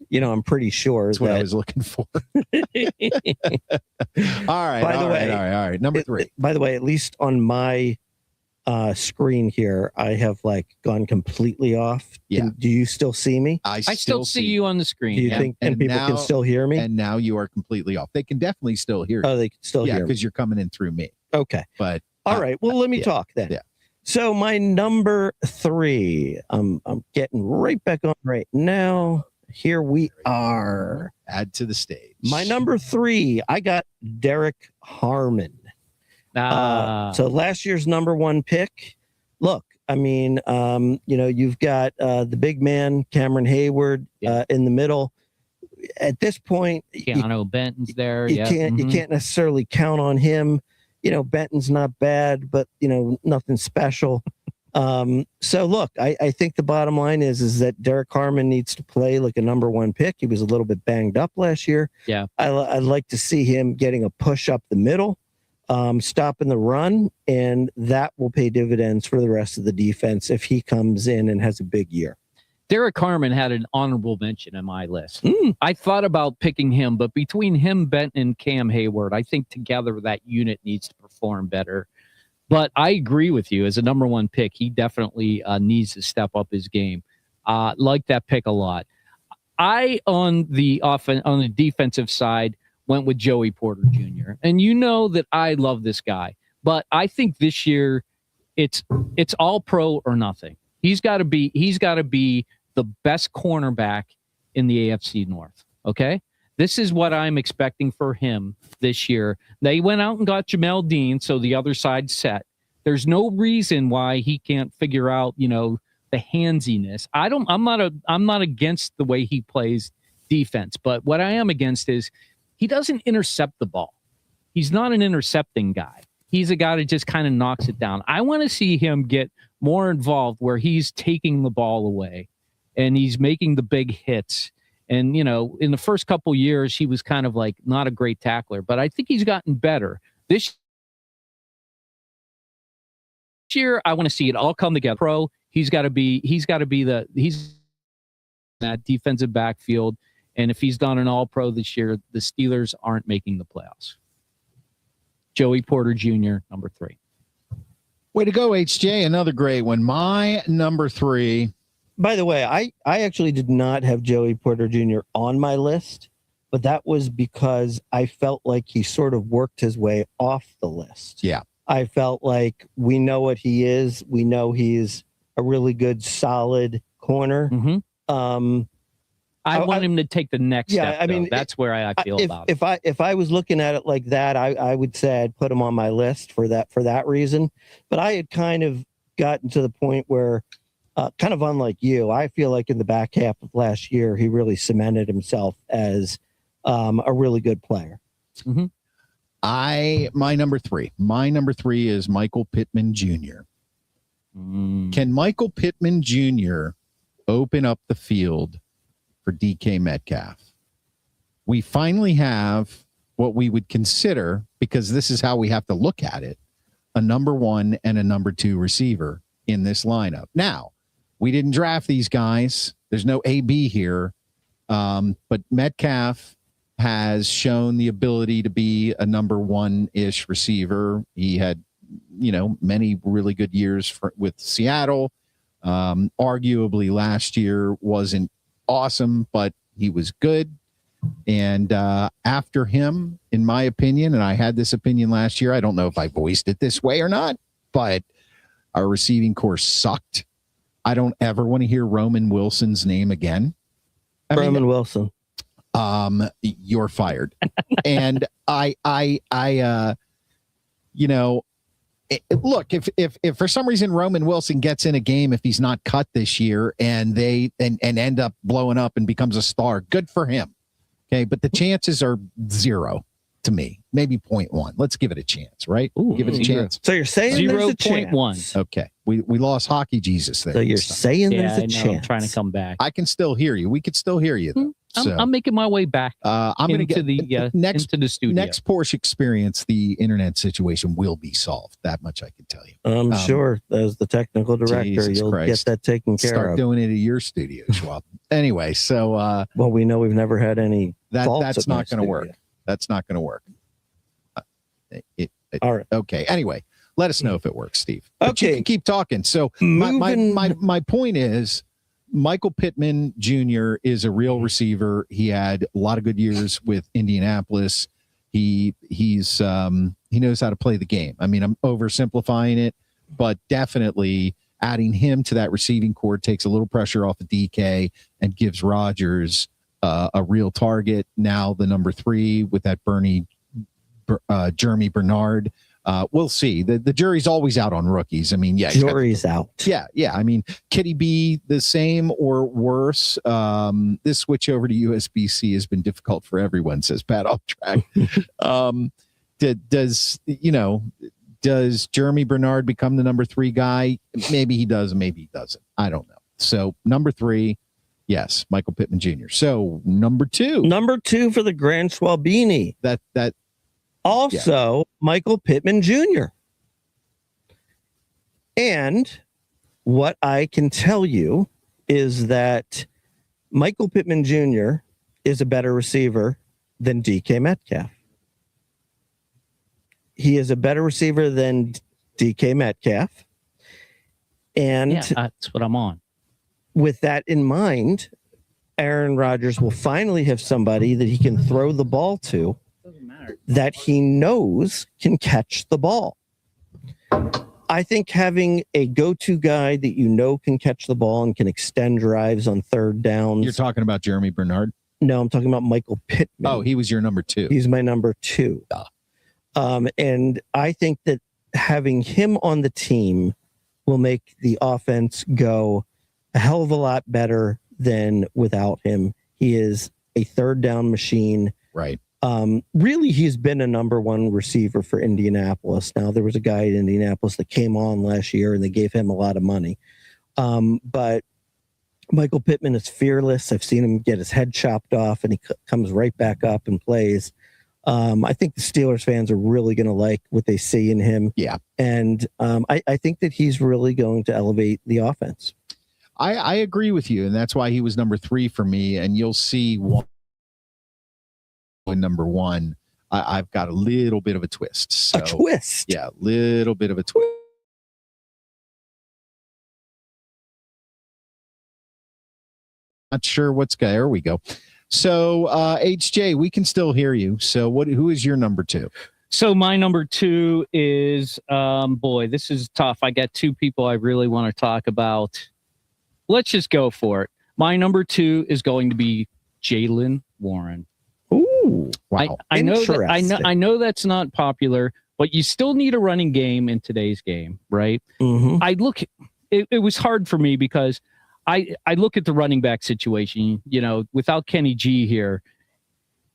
you know, I'm pretty sure that's what I was looking for. All right. Number 3. By the way, at least on my screen here, I have like gone completely off. Yeah. Do you still see me? I still see you on the screen. Do you think and people can still hear me? And now you are completely off. They can definitely still hear you. Oh, they can still hear me. Because you're coming in through me. Okay. But all right. Well, let me talk then. Yeah. So my number 3, I'm getting right back on right now. Here we are. Add to the stage. My number 3, I got Derek Harmon. So last year's number 1 pick. Look, I mean, you know, you've got the big man, Cameron Hayward, in the middle. At this point, Keanu Benton's there. You can't necessarily count on him. You know, Benton's not bad, but you know, nothing special. So look, I think the bottom line is that Derek Harmon needs to play like a number 1 pick. He was a little bit banged up last year. Yeah, I'd like to see him getting a push up the middle. Stopping the run, and that will pay dividends for the rest of the defense if he comes in and has a big year. Derek Harmon had an honorable mention in my list. I thought about picking him, but between him, Benton, and Cam Hayward, I think together that unit needs to perform better. But I agree with you. As a number 1 pick, he definitely needs to step up his game. Like that pick a lot. I, on the defensive side, went with Joey Porter Jr. And you know that I love this guy, but I think this year it's all pro or nothing. He's got to be the best cornerback in the AFC North. Okay. This is what I'm expecting for him this year. They went out and got Jamel Dean, so the other side's set. There's no reason why he can't figure out, you know, the handsiness. I'm not against the way he plays defense, but what I am against is he doesn't intercept the ball. He's not an intercepting guy. He's a guy that just kind of knocks it down. I want to see him get more involved where he's taking the ball away and he's making the big hits. And, you know, in the first couple years, he was kind of like not a great tackler, but I think he's gotten better. This year, I want to see it all come together. Pro, he's got to be that defensive backfield. And if he's done an all-pro this year, the Steelers aren't making the playoffs. Joey Porter Jr., number 3. Way to go, HJ. Another great one. My number 3. By the way, I actually did not have Joey Porter Jr. on my list, but that was because I felt like he sort of worked his way off the list. Yeah. I felt like we know what he is. We know he's a really good, solid corner. Mm-hmm. I want him to take the next step. I mean, that's where I feel about it. If I was looking at it like that, I would say I'd put him on my list for that reason. But I had kind of gotten to the point where, kind of unlike you, I feel like in the back half of last year, he really cemented himself as a really good player. Mm-hmm. My number 3 is Michael Pittman Jr. Can Michael Pittman Jr. open up the field for DK Metcalf? We finally have what we would consider, because this is how we have to look at it, a number 1 and a number 2 receiver in this lineup. Now, we didn't draft these guys. There's no AB here. But Metcalf has shown the ability to be a number 1-ish receiver. He had, you know, many really good years with Seattle. Arguably last year wasn't awesome, but he was good. And after him, in my opinion, and I had this opinion last year, I don't know if I voiced it this way or not, but our receiving corps sucked. I don't ever want to hear Roman Wilson's name again. Roman Wilson. You're fired. And look, if for some reason Roman Wilson gets in a game, if he's not cut this year and they end up blowing up and becomes a star, good for him. Okay. But the chances are 0 to me, maybe 0.1. Let's give it a chance, right? Ooh, give it a chance. So you're saying 0.1. Okay. We lost hockey Jesus there. So you're saying there's a chance. I'm trying to come back. I can still hear you. We could still hear you though. I'm making my way back. I'm going to get into the studio. Next Porsche experience, the internet situation will be solved. That much I can tell you. I'm sure, as the technical director, Jesus you'll Christ. get that taken care Start of. doing it at your studio, Schwab. Anyway, so well, we know we've never had any. That's not going to work. That's not going to work. All right. Okay. Anyway, let us know if it works, Steve. But Okay. you can keep talking. So my point is, Michael Pittman Jr. is a real receiver. He had a lot of good years with Indianapolis. He knows how to play the game. I mean, I'm oversimplifying it, but definitely adding him to that receiving corps takes a little pressure off of DK and gives Rodgers a real target. Now the number 3 with that Jeremy Bernard. We'll see. The jury's always out on rookies. I mean, jury's out. Yeah. I mean, could he be the same or worse? This switch over to USB-C has been difficult for everyone, says Pat Off Track. Does Jeremy Bernard become the number 3 guy? Maybe he does, maybe he doesn't. I don't know. So number 3, yes, Michael Pittman Jr. So number 2. Number 2 for the Grand Schwabini. That also, Michael Pittman Jr. And what I can tell you is that Michael Pittman Jr. is a better receiver than DK Metcalf. He is a better receiver than DK Metcalf. And that's what I'm on. With that in mind, Aaron Rodgers will finally have somebody that he can throw the ball to that he knows can catch the ball. I think having a go-to guy that you know can catch the ball and can extend drives on third downs. You're talking about Jeremy Bernard? No, I'm talking about Michael Pittman. Oh, he was your number 2. He's my number 2. And I think that having him on the team will make the offense go a hell of a lot better than without him. He is a third down machine. Right. Really, he's been a number 1 receiver for Indianapolis. Now, there was a guy in Indianapolis that came on last year and they gave him a lot of money. But Michael Pittman is fearless. I've seen him get his head chopped off and he comes right back up and plays. I think the Steelers fans are really going to like what they see in him. Yeah. And I think that he's really going to elevate the offense. I agree with you. And that's why he was number 3 for me. And you'll see why. Number 1, I've got a little bit of a twist. So, a twist? Yeah, a little bit of a twist. Not sure what's going. There we go. So, HJ, we can still hear you. So, who is your number 2? So my number 2 is, boy, this is tough. I got 2 people I really want to talk about. Let's just go for it. My number 2 is going to be Jaylen Warren. Ooh, wow! I know that's not popular, but you still need a running game in today's game, right? Mm-hmm. It was hard for me because I look at the running back situation. Without Kenny G here,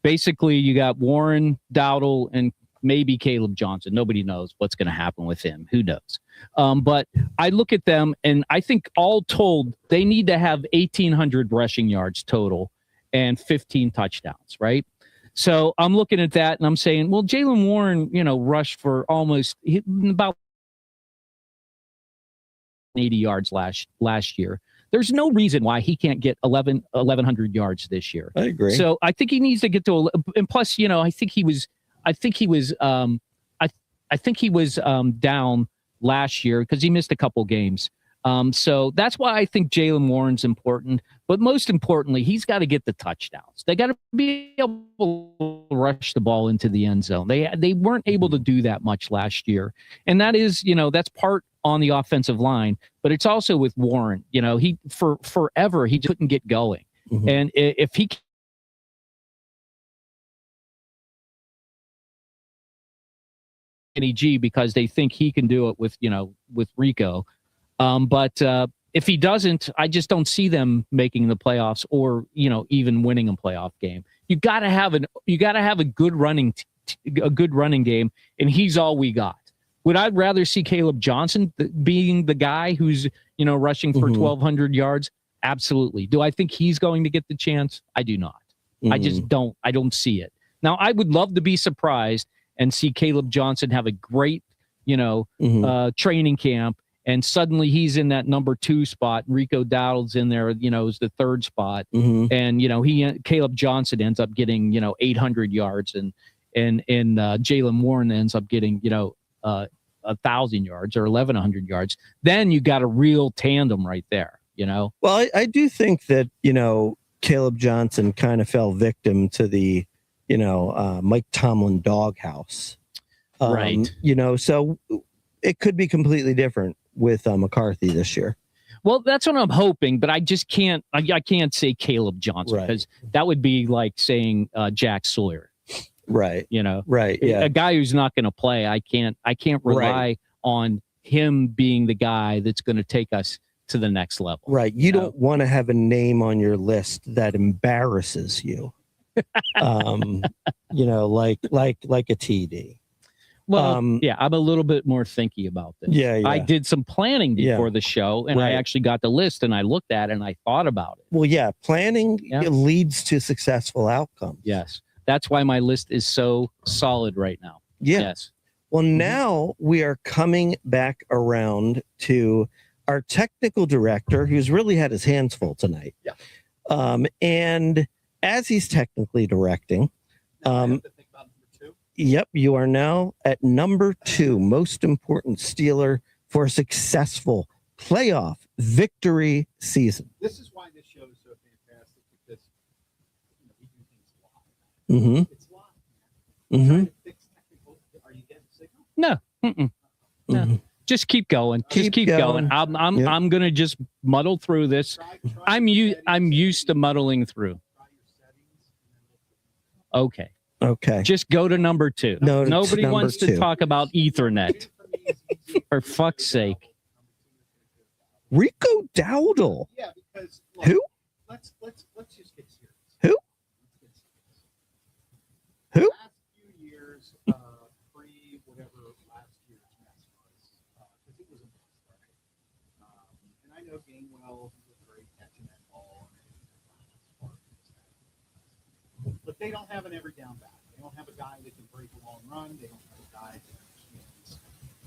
basically you got Warren, Dowdle, and maybe Caleb Johnson. Nobody knows what's going to happen with him. Who knows? But I look at them, and I think all told, they need to have 1,800 rushing yards total and 15 touchdowns, right? So I'm looking at that, and I'm saying, well, Jaylen Warren, rushed for almost about 80 yards last year. There's no reason why he can't get 1,100 yards this year. I agree. So I think he needs to get to and plus, I think he was down last year because he missed a couple games. So that's why I think Jaylen Warren's important. But most importantly, he's got to get the touchdowns. They got to be able to rush the ball into the end zone. They weren't able to do that much last year. And that is, that's part on the offensive line, but it's also with Warren. He forever he couldn't get going. Mm-hmm. And if he because they think he can do it with Rico. But if he doesn't, I just don't see them making the playoffs or, even winning a playoff game. You got to have a good running game, and he's all we got. Would I rather see Caleb Johnson being the guy who's, rushing for 1,200 yards? Absolutely. Do I think he's going to get the chance? I do not. I just don't. I don't see it. Now, I would love to be surprised and see Caleb Johnson have a great, training camp, and suddenly he's in that number 2 spot. Rico Dowdle's in there, is the 3rd spot, and Caleb Johnson ends up getting 800 yards, and Jaylen Warren ends up getting 1,000 yards or 1,100 yards. Then you got a real tandem right there. Well, I do think that Caleb Johnson kind of fell victim to the Mike Tomlin doghouse. Right. So it could be completely different with McCarthy this year. Well, that's what I'm hoping, but I just can't. I can't say Caleb Johnson because that would be like saying Jack Sawyer. Right. Right. Yeah. A guy who's not going to play. I can't rely on him being the guy that's going to take us to the next level. Right. You don't want to have a name on your list that embarrasses you. Like a TD. Well, I'm a little bit more thinky about this. Yeah. I did some planning before the show, and I actually got the list, and I looked at it, and I thought about it. Well, yeah, planning leads to successful outcomes. Yes. That's why my list is so solid right now. Yeah. Yes. Well, now we are coming back around to our technical director, who's really had his hands full tonight. Yeah. And as he's technically directing, yep, you are now at number 2, most important Steeler for a successful playoff victory season. This is why this show is so fantastic, because we do things live. It's live. Trying to fix technical. Are you getting signal? No. No. Just keep going. Just keep going. I'm gonna just muddle through this. I'm used to muddling through. Okay. Just go to number 2. No, nobody number wants 2. to talk about Ethernet. For fuck's sake. Rico Dowdle. Yeah, because who? Let's just get serious. Who? Who? Last few years, pre whatever last year's mess was, because it was a mess, right? And I know Gainwell was great catching that ball, but they don't have an every down back. They don't have a guy that can break a long run. They don't have a guy that understands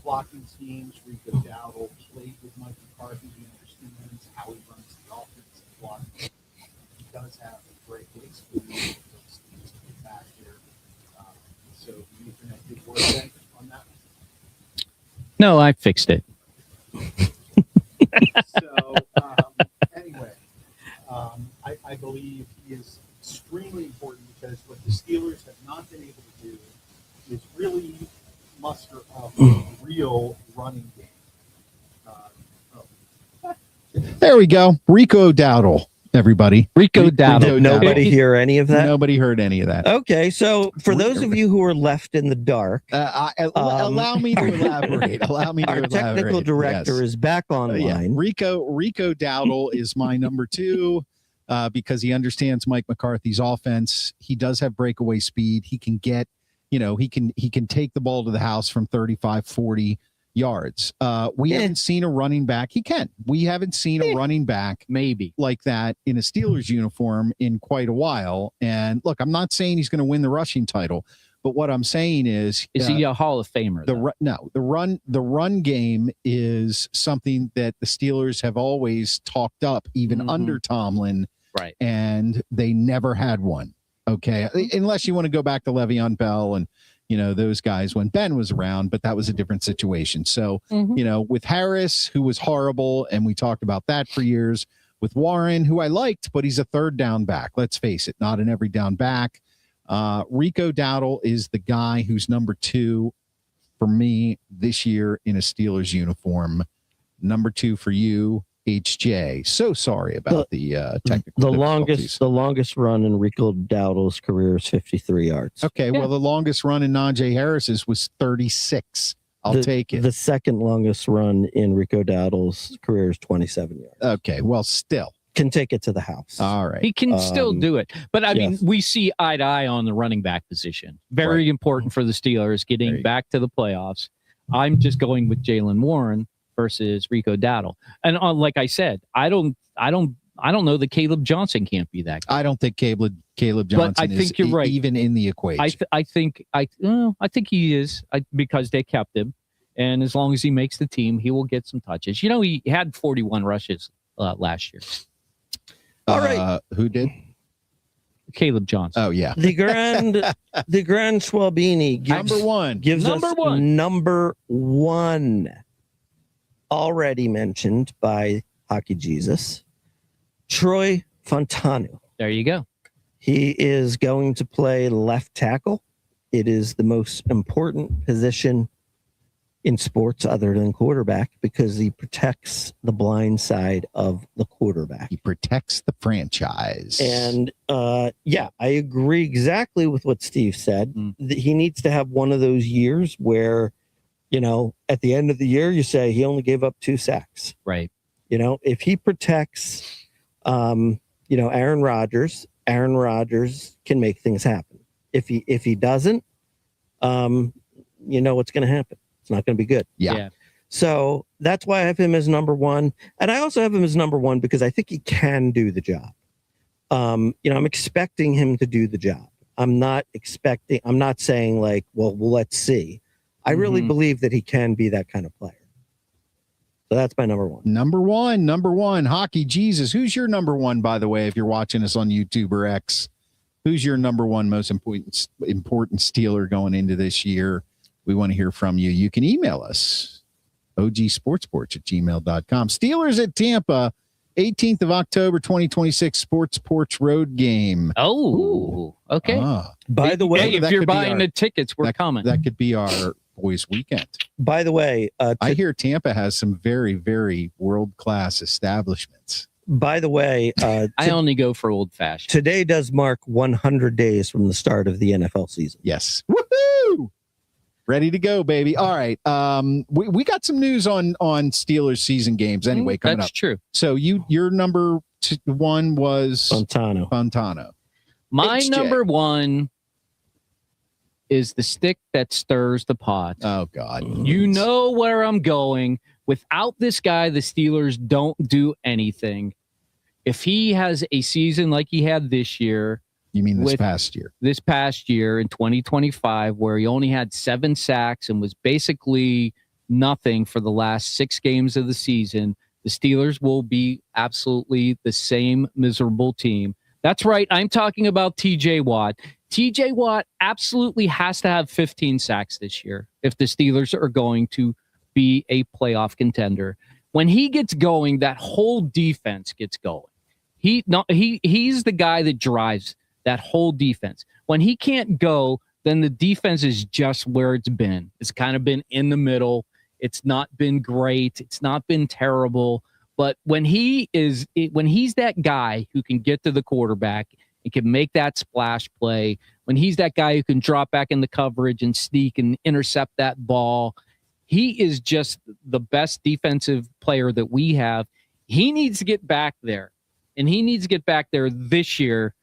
blocking schemes. Rico Dowdle played with Mike McCarthy. He understands how he runs the offense and blocking. He does have a great experience. Back here. So the Ethernet did work then on that one? No, I fixed it. So anyway, I believe he is extremely important, because what the Steelers have not been able to do is really muster up a real running game. There we go. Rico Dowdle, everybody. Rico Dowdle. Did nobody hear any of that? Nobody heard any of that. Okay, so for those of you who are left in the dark, allow me to elaborate. Allow me to elaborate. Our technical director is back online. Rico Dowdle is my number 2 because he understands Mike McCarthy's offense. He does have breakaway speed. He can get, he can take the ball to the house from 35, 40 yards. We haven't seen a running back. We haven't seen a running back maybe like that in a Steelers uniform in quite a while. And look, I'm not saying he's going to win the rushing title, but what I'm saying is he a Hall of Famer? The run game is something that the Steelers have always talked up, even under Tomlin, right? And they never had one. Okay, unless you want to go back to Le'Veon Bell and those guys when Ben was around, but that was a different situation. So, with Harris, who was horrible, and we talked about that for years, with Warren, who I liked, but he's a third down back. Let's face it, not an every down back. Rico Dowdle is the guy who's number 2 for me this year in a Steelers uniform. Number 2 for you, HJ. So sorry about the technical difficulties. The longest run in Rico Dowdle's career is 53 yards. Okay, well, the longest run in Najee Harris's was 36. I'll take it. The second longest run in Rico Dowdle's career is 27 yards. Okay, well, still. Can take it to the house. All right. He can still do it. But, I mean, we see eye to eye on the running back position. Very important for the Steelers getting back to the playoffs. I'm just going with Jaylen Warren versus Rico Dowdle. And like I said, I don't know that Caleb Johnson can't be that guy. I don't think Caleb Johnson I think you're right. Even in the equation. I think he is because they kept him. And as long as he makes the team, he will get some touches. He had 41 rushes last year. All right. Who did? Caleb Johnson. Oh, yeah. The Grand Schwabini gives us number one. Already mentioned by Hockey Jesus, Troy Fontanu. There you go. He is going to play left tackle. It is the most important position in sports other than quarterback because he protects the blind side of the quarterback. He protects the franchise. And I agree exactly with what Steve said. He needs to have one of those years where, at the end of the year, you say he only gave up 2 sacks. Right. If he protects, Aaron Rodgers can make things happen. If he doesn't, what's going to happen. It's not going to be good. Yeah. So that's why I have him as number 1. And I also have him as number 1 because I think he can do the job. I'm expecting him to do the job. I'm not saying like, well, let's see. I really believe that he can be that kind of player. So that's my number 1. Number one, Hockey Jesus. Who's your number 1, by the way, if you're watching us on YouTube or X? Who's your number 1 most important Steeler going into this year? We want to hear from you. You can email us, ogsportsporch@gmail.com. Steelers at Tampa, 18th of October, 2026, Sports Porch Road game. Oh, okay. By the way, if you're buying the tickets, we're coming. That could be our boys' weekend. By the way, I hear Tampa has some very, very world-class establishments. By the way, I only go for old-fashioned. Today does mark 100 days from the start of the NFL season. Yes. Woohoo! Ready to go, baby. All right. We got some news on Steelers season games anyway coming up. That's true. So your number 1 was Fontano. My HJ. number 1 is the stick that stirs the pot. Oh, God. You know where I'm going. Without this guy, the Steelers don't do anything. If he has a season like he had this year. You mean this past year? This past year in 2025, where he only had 7 sacks and was basically nothing for the last 6 games of the season, the Steelers will be absolutely the same miserable team. That's right. I'm talking about TJ Watt. TJ Watt absolutely has to have 15 sacks this year if the Steelers are going to be a playoff contender. When he gets going, that whole defense gets going. He's the guy that drives that whole defense. When he can't go, then the defense is just where it's been. It's kind of been in the middle. It's not been great. It's not been terrible. But when he's that guy who can get to the quarterback and can make that splash play, when he's that guy who can drop back in the coverage and sneak and intercept that ball, he is just the best defensive player that we have. He needs to get back there. And he needs to get back there this year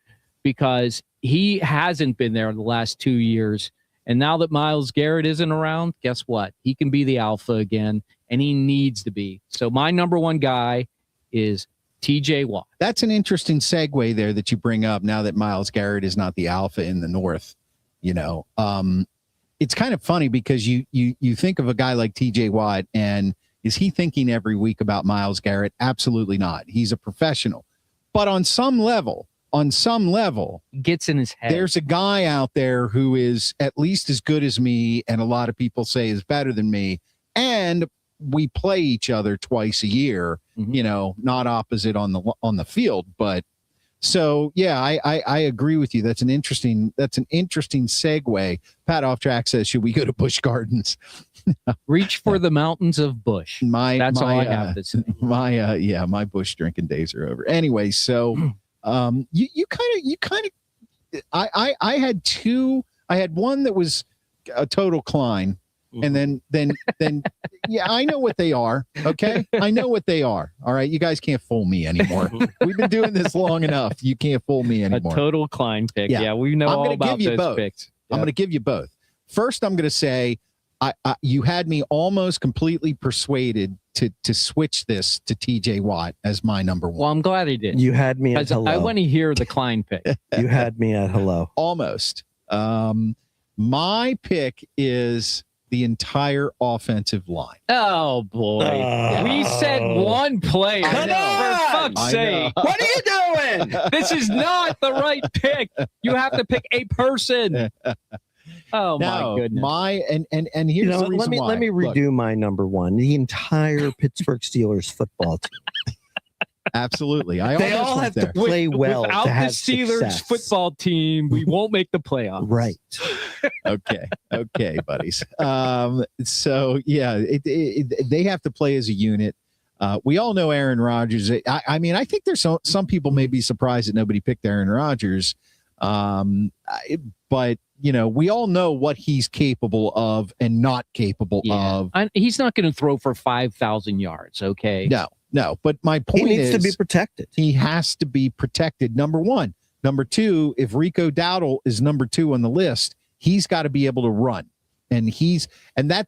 because he hasn't been there in the last 2 years. And now that Myles Garrett isn't around, guess what? He can be the alpha again, and he needs to be. So my number 1 guy is TJ Watt. That's an interesting segue there that you bring up now that Myles Garrett is not the alpha in the North. It's kind of funny because you think of a guy like TJ Watt, and is he thinking every week about Myles Garrett? Absolutely not. He's a professional. But on some level, on some level, Gets in his head. there's a guy out there who is at least as good as me, and a lot of people say is better than me. And we play each other twice a year, not opposite on the field, but so yeah, I agree with you. That's an interesting segue. Pat Off Track says, should we go to Busch Gardens? Reach for the mountains of Busch. That's all I have to say. My Busch drinking days are over. Anyway, so you kind of I had two. I had one that was a total Klein. And then yeah, I know what they are. Okay. I know what they are. All right. You guys can't fool me anymore. We've been doing this long enough. You can't fool me anymore. A total Klein pick. Yeah, we know all about those picks. Yep. I'm going to give you both. First, I'm going to say you had me almost completely persuaded to switch this to TJ Watt as my number one. Well, I'm glad he did. You had me at hello. I want to hear the Klein pick. You had me at hello. Almost. My pick is the entire offensive line. Oh boy. We said one player. Come on! For fuck's sake. What are you doing? This is not the right pick. You have to pick a person. Oh my goodness. And here's the reason why. Let me redo my number one. The entire Pittsburgh Steelers football team. Absolutely. They all have to play well. Without to have the Steelers success. football team, we won't make the playoffs. Right. Okay, buddies. So yeah, they have to play as a unit. We all know Aaron Rodgers. I mean, I think there's some people may be surprised that nobody picked Aaron Rodgers. But we all know what he's capable of and not capable of. He's not going to throw for 5,000 yards. Okay. No. But my point is, he needs to be protected. He has to be protected. Number one. Number two, if Rico Dowdle is number 2 on the list, he's got to be able to run. And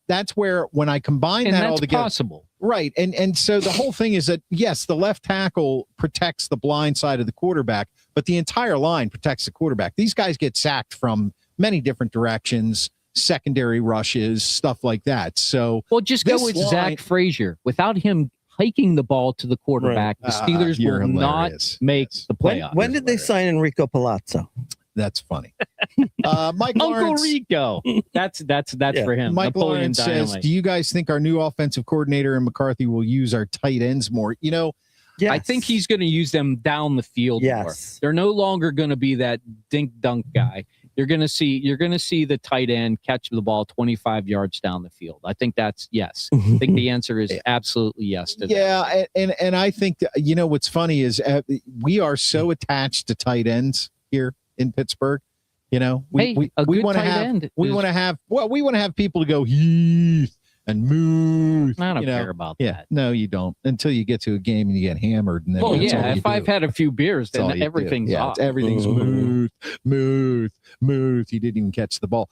that's where when I combine that all together, possible. Right. And so the whole thing is that, yes, the left tackle protects the blind side of the quarterback, but the entire line protects the quarterback. These guys get sacked from many different directions, secondary rushes, stuff like that. So just go with Zach Frazier. Without him hiking the ball to the quarterback, the Steelers will not make the playoffs. When did they sign Enrico Palazzo? That's funny. Mike Uncle Lawrence, Rico. That's for him. Mike Lawrence says, do you guys think our new offensive coordinator and McCarthy will use our tight ends more? Yes. I think he's going to use them down the field more. They're no longer going to be that dink dunk guy. You're going to see the tight end catch the ball 25 yards down the field. I think that's yes. I think the answer is absolutely yes to that. Yeah, and I think that, what's funny is we are so attached to tight ends here in Pittsburgh. We want to have people to go Heath and Moose. I don't care about that. No, you don't until you get to a game and you get hammered. And then if I've had a few beers, then everything's off. Everything's Moose. He didn't even catch the ball.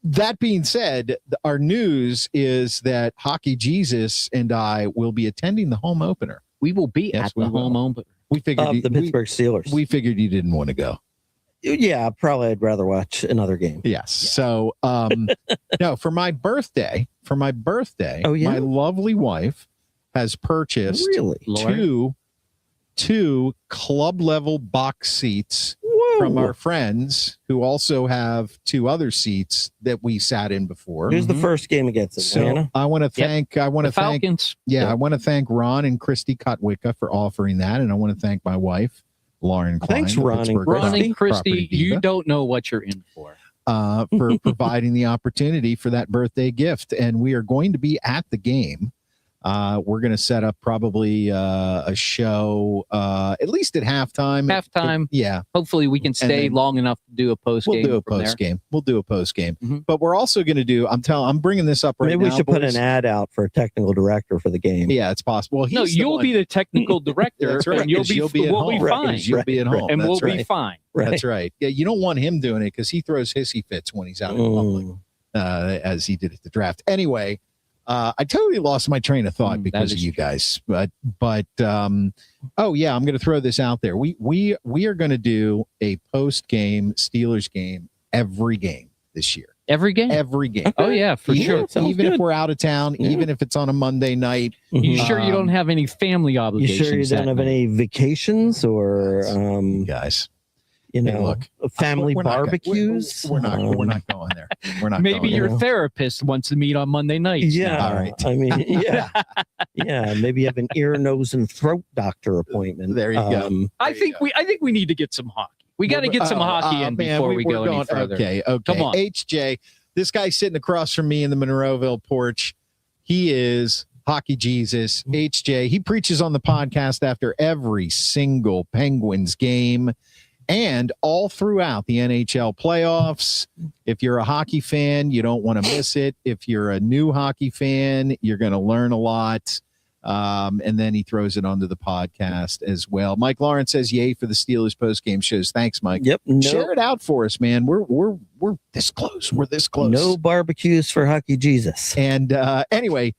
That being said, our news is that Hockey Jesus and I will be attending the home opener. We will be at the home opener. We figured the Pittsburgh Steelers. We figured you didn't want to go. Yeah, probably I'd rather watch another game. Yes. Yeah. So, no, for my birthday, my lovely wife has purchased two club level box seats from our friends who also have 2 other seats that we sat in before. Here's the first game against Atlanta. So I want to thank, I want to thank Ron and Christy Kotwicka for offering that. And I want to thank my wife, Lauren Klein. Thanks, Ron and Christy. You don't know what you're in for providing the opportunity for that birthday gift. And we are going to be at the game. We're going to set up probably a show at least at halftime. Yeah. Hopefully we can stay long enough to do a post game. We'll do a post game. But we're also going to do. I'm bringing this up right now. Maybe we should put an ad out for a technical director for the game. Yeah, it's possible. No, you'll be the technical director. That's right. And you'll be at home. Fine. You'll be at home. And we'll be fine. That's right. Yeah, you don't want him doing it because he throws hissy fits when he's out in public, as he did at the draft. Anyway. I totally lost my train of thought because of you guys, but I'm going to throw this out there. We are going to do a post game Steelers game every game this year. Every game? Every game. Oh, yeah, for sure. Even if we're out of town, even if it's on a Monday night. You sure you don't have any family You obligations? sure you don't have any vacations or, guys, look, family we're not gonna- barbecues? We're not going there. We're not. Maybe going your there. therapist wants to meet on Monday nights. Yeah. All right. I mean, yeah. Yeah. Maybe you have an ear, nose, and throat doctor appointment. There you go. I think we need to get some hockey. We got to get some hockey in before we go any further. Okay. Come on. HJ, this guy sitting across from me in the Monroeville porch, he is hockey Jesus. HJ, he preaches on the podcast after every single Penguins game and all throughout the NHL playoffs. If you're a hockey fan, you don't want to miss it. If you're a new hockey fan, you're going to learn a lot. And then he throws it onto the podcast as well. Mike Lawrence says, yay for the Steelers post-game shows. Thanks, Mike. Yep. Share it out for us, man. We're this close. We're this close. No barbecues for Hockey Jesus. And anyway,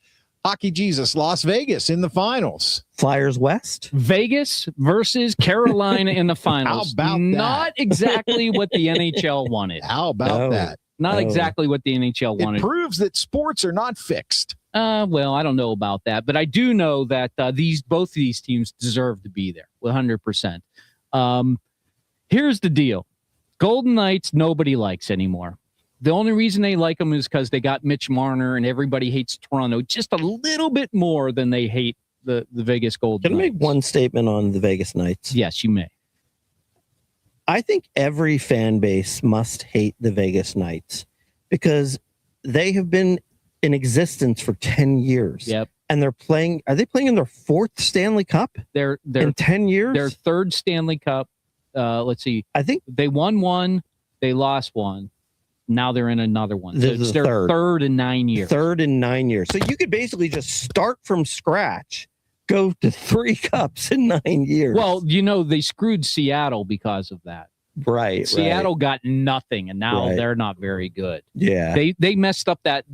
Hockey Jesus, Las Vegas in the finals. Flyers West. Vegas versus Carolina in the finals. How about that? Not exactly what the NHL wanted. How about that? Not exactly what the NHL wanted. It proves that sports are not fixed. Well, I don't know about that, but I do know that both of these teams deserve to be there 100%. Here's the deal. Golden Knights, nobody likes anymore. The only reason they like them is because they got Mitch Marner and everybody hates Toronto just a little bit more than they hate the Vegas Golden Can I Knights. make one statement on the Vegas Knights? Yes, you may. I think every fan base must hate the Vegas Knights because they have been in existence for 10 years. Yep. And are they playing in their fourth Stanley Cup They're in 10 years? their third Stanley Cup. Let's see. I think They won one, they lost one. Now they're in another one. So This is it's the their third in 9 years. third in 9 years. So you could basically just start from scratch, go to 3 cups in 9 years. Well, they screwed Seattle because of that. right. Seattle got nothing, and now Right. they're not very good. Yeah. They messed up that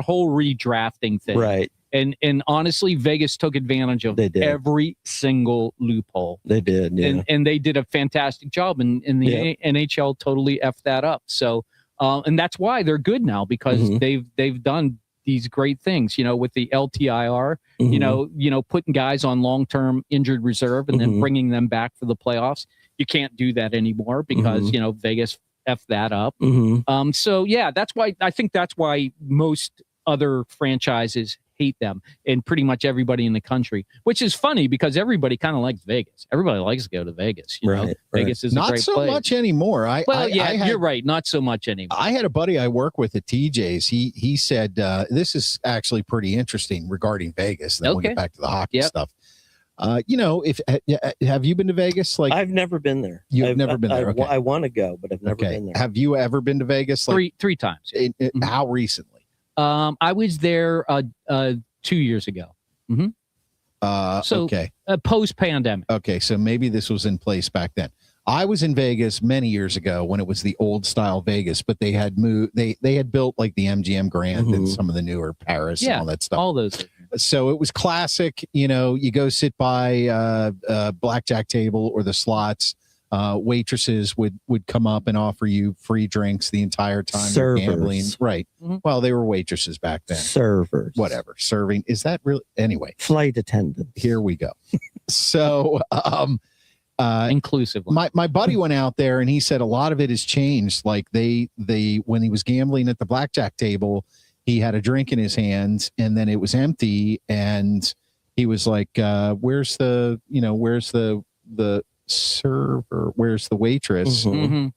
whole redrafting thing. Right. And honestly, Vegas took advantage of They did. every single loophole. They did. Yeah. And they did a fantastic job, and the Yeah. NHL totally effed that up. So, and that's why they're good now because Mhm. they've done these great things, with the LTIR, Mhm. putting guys on long-term injured reserve and then Mhm. bringing them back for the playoffs. You can't do that anymore because, Vegas effed that up. Mhm. So yeah, I think that's why most other franchises hate them and pretty much everybody in the country, which is funny because everybody kind of likes Vegas. Everybody likes to go to Vegas. Right. Vegas is a Not great so place. much anymore. You're right. Not so much anymore. I had a buddy I work with at TJ's. He said this is actually pretty interesting regarding Vegas. Then we'll Okay. get back to the hockey Yep. stuff. If have you been to Vegas? Like I've never been there. You've never been there. Okay. I want to go, but I've never been there. Have you ever been to Vegas? Like three times. how recently? I was there 2 years ago. So- Okay. Post pandemic. Okay, so maybe this was in place back then. I was in Vegas many years ago when it was the old style Vegas, but they had moved. They had built like the MGM Grand and some of the newer Paris and all that stuff. All those. So it was classic. You go sit by a blackjack table or the slots. Waitresses would come up and offer you free drinks the entire time you're gambling. Servers. Right. Mhm. Well, they were waitresses back then. Servers. Whatever. Serving. Is that really? Anyway, Flight attendants. here we go. So Inclusive. my buddy went out there and he said a lot of it has changed. Like they when he was gambling at the blackjack table, he had a drink in his hands and then it was empty and he was like, where's the server? Where's the waitress? Mhm.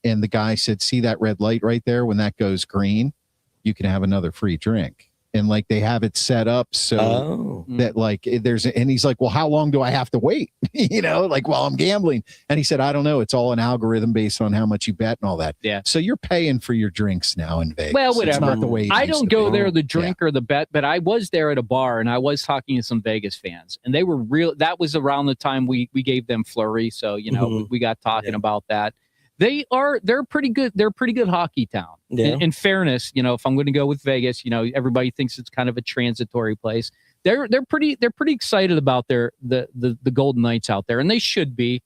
And the guy said, see that red light right there? When that goes green, you can have another free drink. And like they have it set up so Oh. that like and he's like, well, how long do I have to wait? Like while I'm gambling. And he said, I don't know. It's all an algorithm based on how much you bet and all that. Yeah. So you're paying for your drinks now in Vegas. Well, It's whatever. not the way it I used don't to go be. there the drink or the bet, but I was there at a bar and I was talking to some Vegas fans and they were real. That was around the time we gave them Flurry. So, Mhm. we got talking about that. They're pretty good. They're a pretty good hockey town. Yeah. In fairness, if I'm going to go with Vegas, everybody thinks it's kind of a transitory place. They're pretty excited about the Golden Knights out there, and they should be.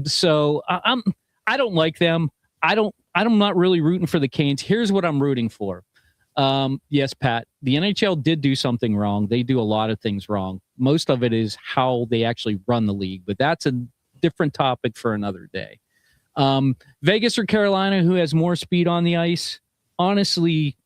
So I don't like them. I don't I'm not really rooting for the Canes. Here's what I'm rooting for. Yes, Pat, the NHL did do something wrong. They do a lot of things wrong. Most of it is how they actually run the league, but that's a different topic for another day. Vegas or Carolina, who has more speed on the ice? Honestly,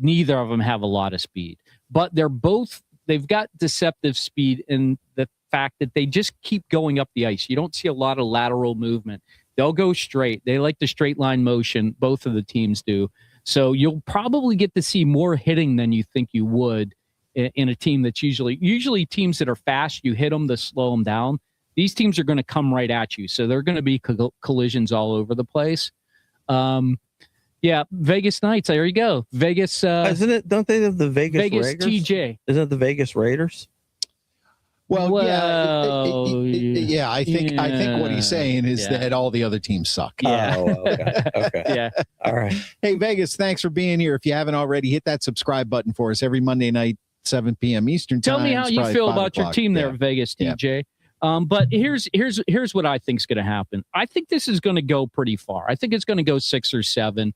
neither of them have a lot of speed, but they've got deceptive speed in the fact that they just keep going up the ice. You don't see a lot of lateral movement. They'll go straight. They like the straight line motion. Both of the teams do. So you'll probably get to see more hitting than you think you would in a team that's usually teams that are fast. You hit them to slow them down. These teams are going to come right at you. So they're going to be collisions all over the place. Yeah, Vegas Knights. There you go. Vegas. Isn't it? Don't they have the Vegas Raiders? TJ. Isn't it the Vegas Raiders? Well, yeah. I think what he's saying is that all the other teams suck. Yeah. Oh, okay. Yeah. All right. Hey, Vegas, thanks for being here. If you haven't already, hit that subscribe button for us every Monday night, 7 p.m. Eastern time. Tell me how you feel about your team there, Vegas, TJ. But here's what I think is going to happen. I think this is going to go pretty far. I think it's going to go 6 or 7.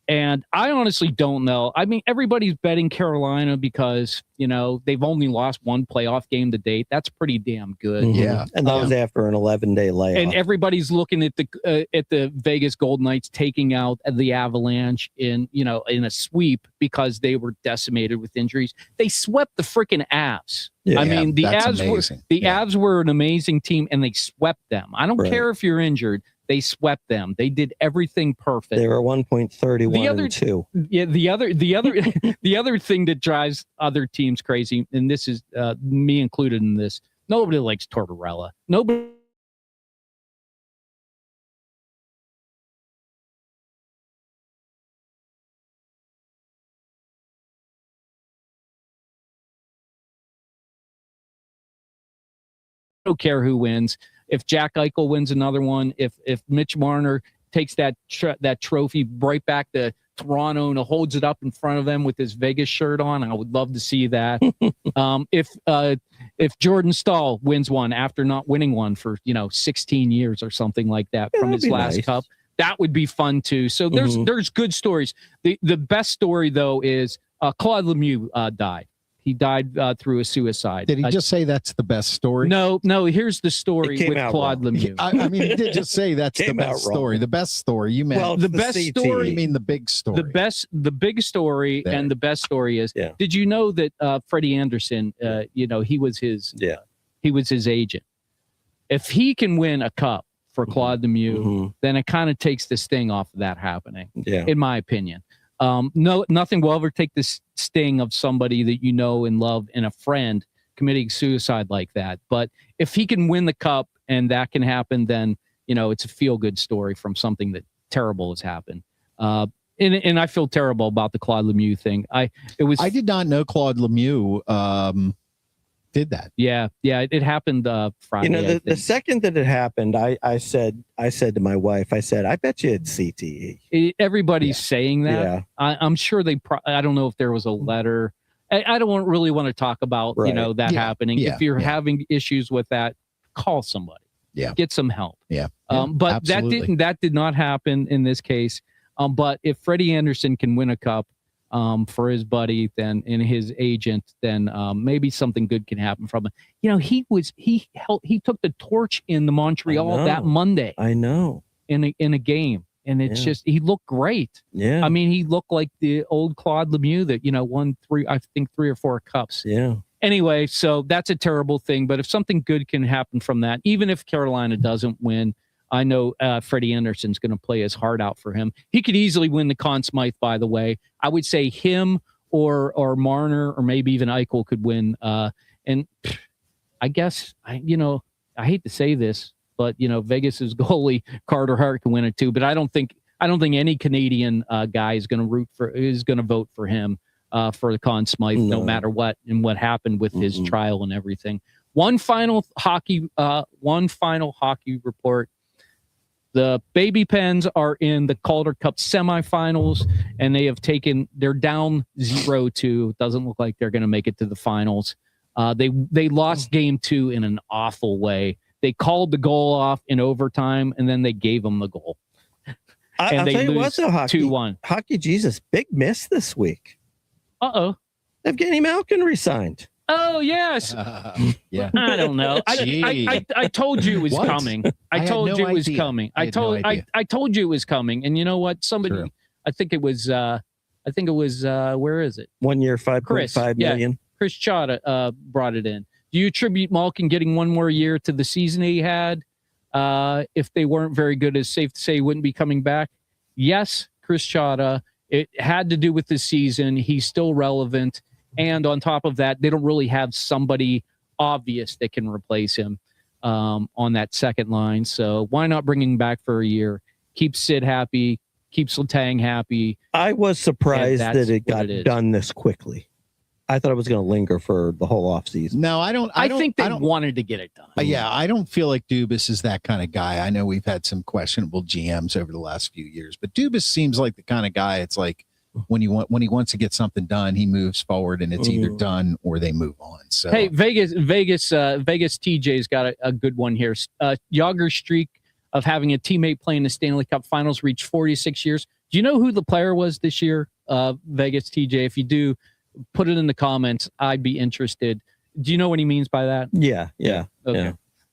And I honestly don't know. I mean, everybody's betting Carolina because, they've only lost one playoff game to date. That's pretty damn good. Mm-hmm. Yeah. And that was after an 11-day layoff. And everybody's looking at the Vegas Golden Knights taking out the Avalanche in a sweep because they were decimated with injuries. They swept the freaking Avs. Yeah, I mean, the Avs were an amazing team and they swept them. I don't care if you're injured. They swept them. They did everything perfect. They were 1.31 and 2. Yeah, the other thing that drives other teams crazy, and this is me included in this. Nobody likes Tortorella. Nobody. I don't care who wins. If Jack Eichel wins another one, if Mitch Marner takes that trophy right back to Toronto and holds it up in front of them with his Vegas shirt on, I would love to see that. If Jordan Stahl wins one after not winning one for 16 years or something like that from his last cup, that would be fun too. So there's good stories. The best story though is Claude Lemieux died. He died through a suicide. Did he just say that's the best story? No. Here's the story with Claude Lemieux. I mean, he did just say that's the best story. The best story. You meant the best story. You mean the big story. The big story there. And the best story is. Yeah. Did you know that Freddie Anderson? He was his. Yeah. He was his agent. If he can win a cup for Claude Lemieux, then it kind of takes the sting off of that happening. Yeah. In my opinion. Nothing will ever take the sting of somebody that you know and love and a friend committing suicide like that. But if he can win the cup and that can happen, then, it's a feel-good story from something that terrible has happened. And I feel terrible about the Claude Lemieux thing. I did not know Claude Lemieux did that. Yeah. It happened Friday. The second that it happened, I said to my wife, I bet you it's CTE. Everybody's saying that. Yeah. I'm sure I don't know if there was a letter. I don't really want to talk about that happening. Yeah. If you're having issues with that, call somebody. Yeah. Get some help. Yeah. But absolutely. that did not happen in this case. But if Freddie Anderson can win a cup for his buddy, then and his agent, then maybe something good can happen from it. He took the torch in the Montreal that Monday. I know. In a game. And it's just he looked great. Yeah. I mean, he looked like the old Claude Lemieux that, won 3 or 4 cups. Yeah. Anyway, so that's a terrible thing. But if something good can happen from that, even if Carolina doesn't win, I know Freddie Anderson's going to play his heart out for him. He could easily win the Conn Smythe, by the way. I would say him or Marner or maybe even Eichel could win. And I guess, I hate to say this, but, Vegas's goalie, Carter Hart, can win it too. But I don't think any Canadian guy is going to vote for him for the Conn Smythe, no matter what and what happened with his trial and everything. One final hockey report. The Baby Pens are in the Calder Cup semifinals, and they're down 0-2. Doesn't look like they're going to make it to the finals. They lost game 2 in an awful way. They called the goal off in overtime, and then they gave them the goal. I'll and they tell you what, lose though, Hockey 2-1. Hockey Jesus, big miss this week. Uh-oh. Evgeny Malkin resigned. Oh, yes. Yeah. I don't know. Gee. I told you it was What? coming. I I had told no you it was idea. coming. I I had no told idea. I told you it was coming. And you know what? Somebody, True. I think it was where is it? 1 year, Chris, 5.5 million. Chris Chada brought it in. Do you attribute Malkin getting one more year to the season he had? If they weren't very good, it's safe to say he wouldn't be coming back. Yes, Chris Chada. It had to do with the season. He's still relevant. And on top of that, they don't really have somebody obvious that can replace him on that second line. So why not bring him back for a year? Keep Sid happy. Keep Letang happy. I was surprised And that's that it what got it is. done this quickly. I thought it was going to linger for the whole offseason. No, I don't. I think they I don't, wanted to get it done. yeah, I don't feel like Dubas is that kind of guy. I know we've had some questionable GMs over the last few years, but Dubas seems like the kind of guy. It's like when he wants to get something done, he moves forward, and it's either done or they move on. So Hey, Vegas TJ's got a good one here. Yager's streak of having a teammate play in the Stanley Cup Finals reached 46 years. Do you know who the player was this year? Vegas TJ. If you do, put it in the comments. I'd be interested. Do you know what he means by that? Yeah. Okay. Yeah.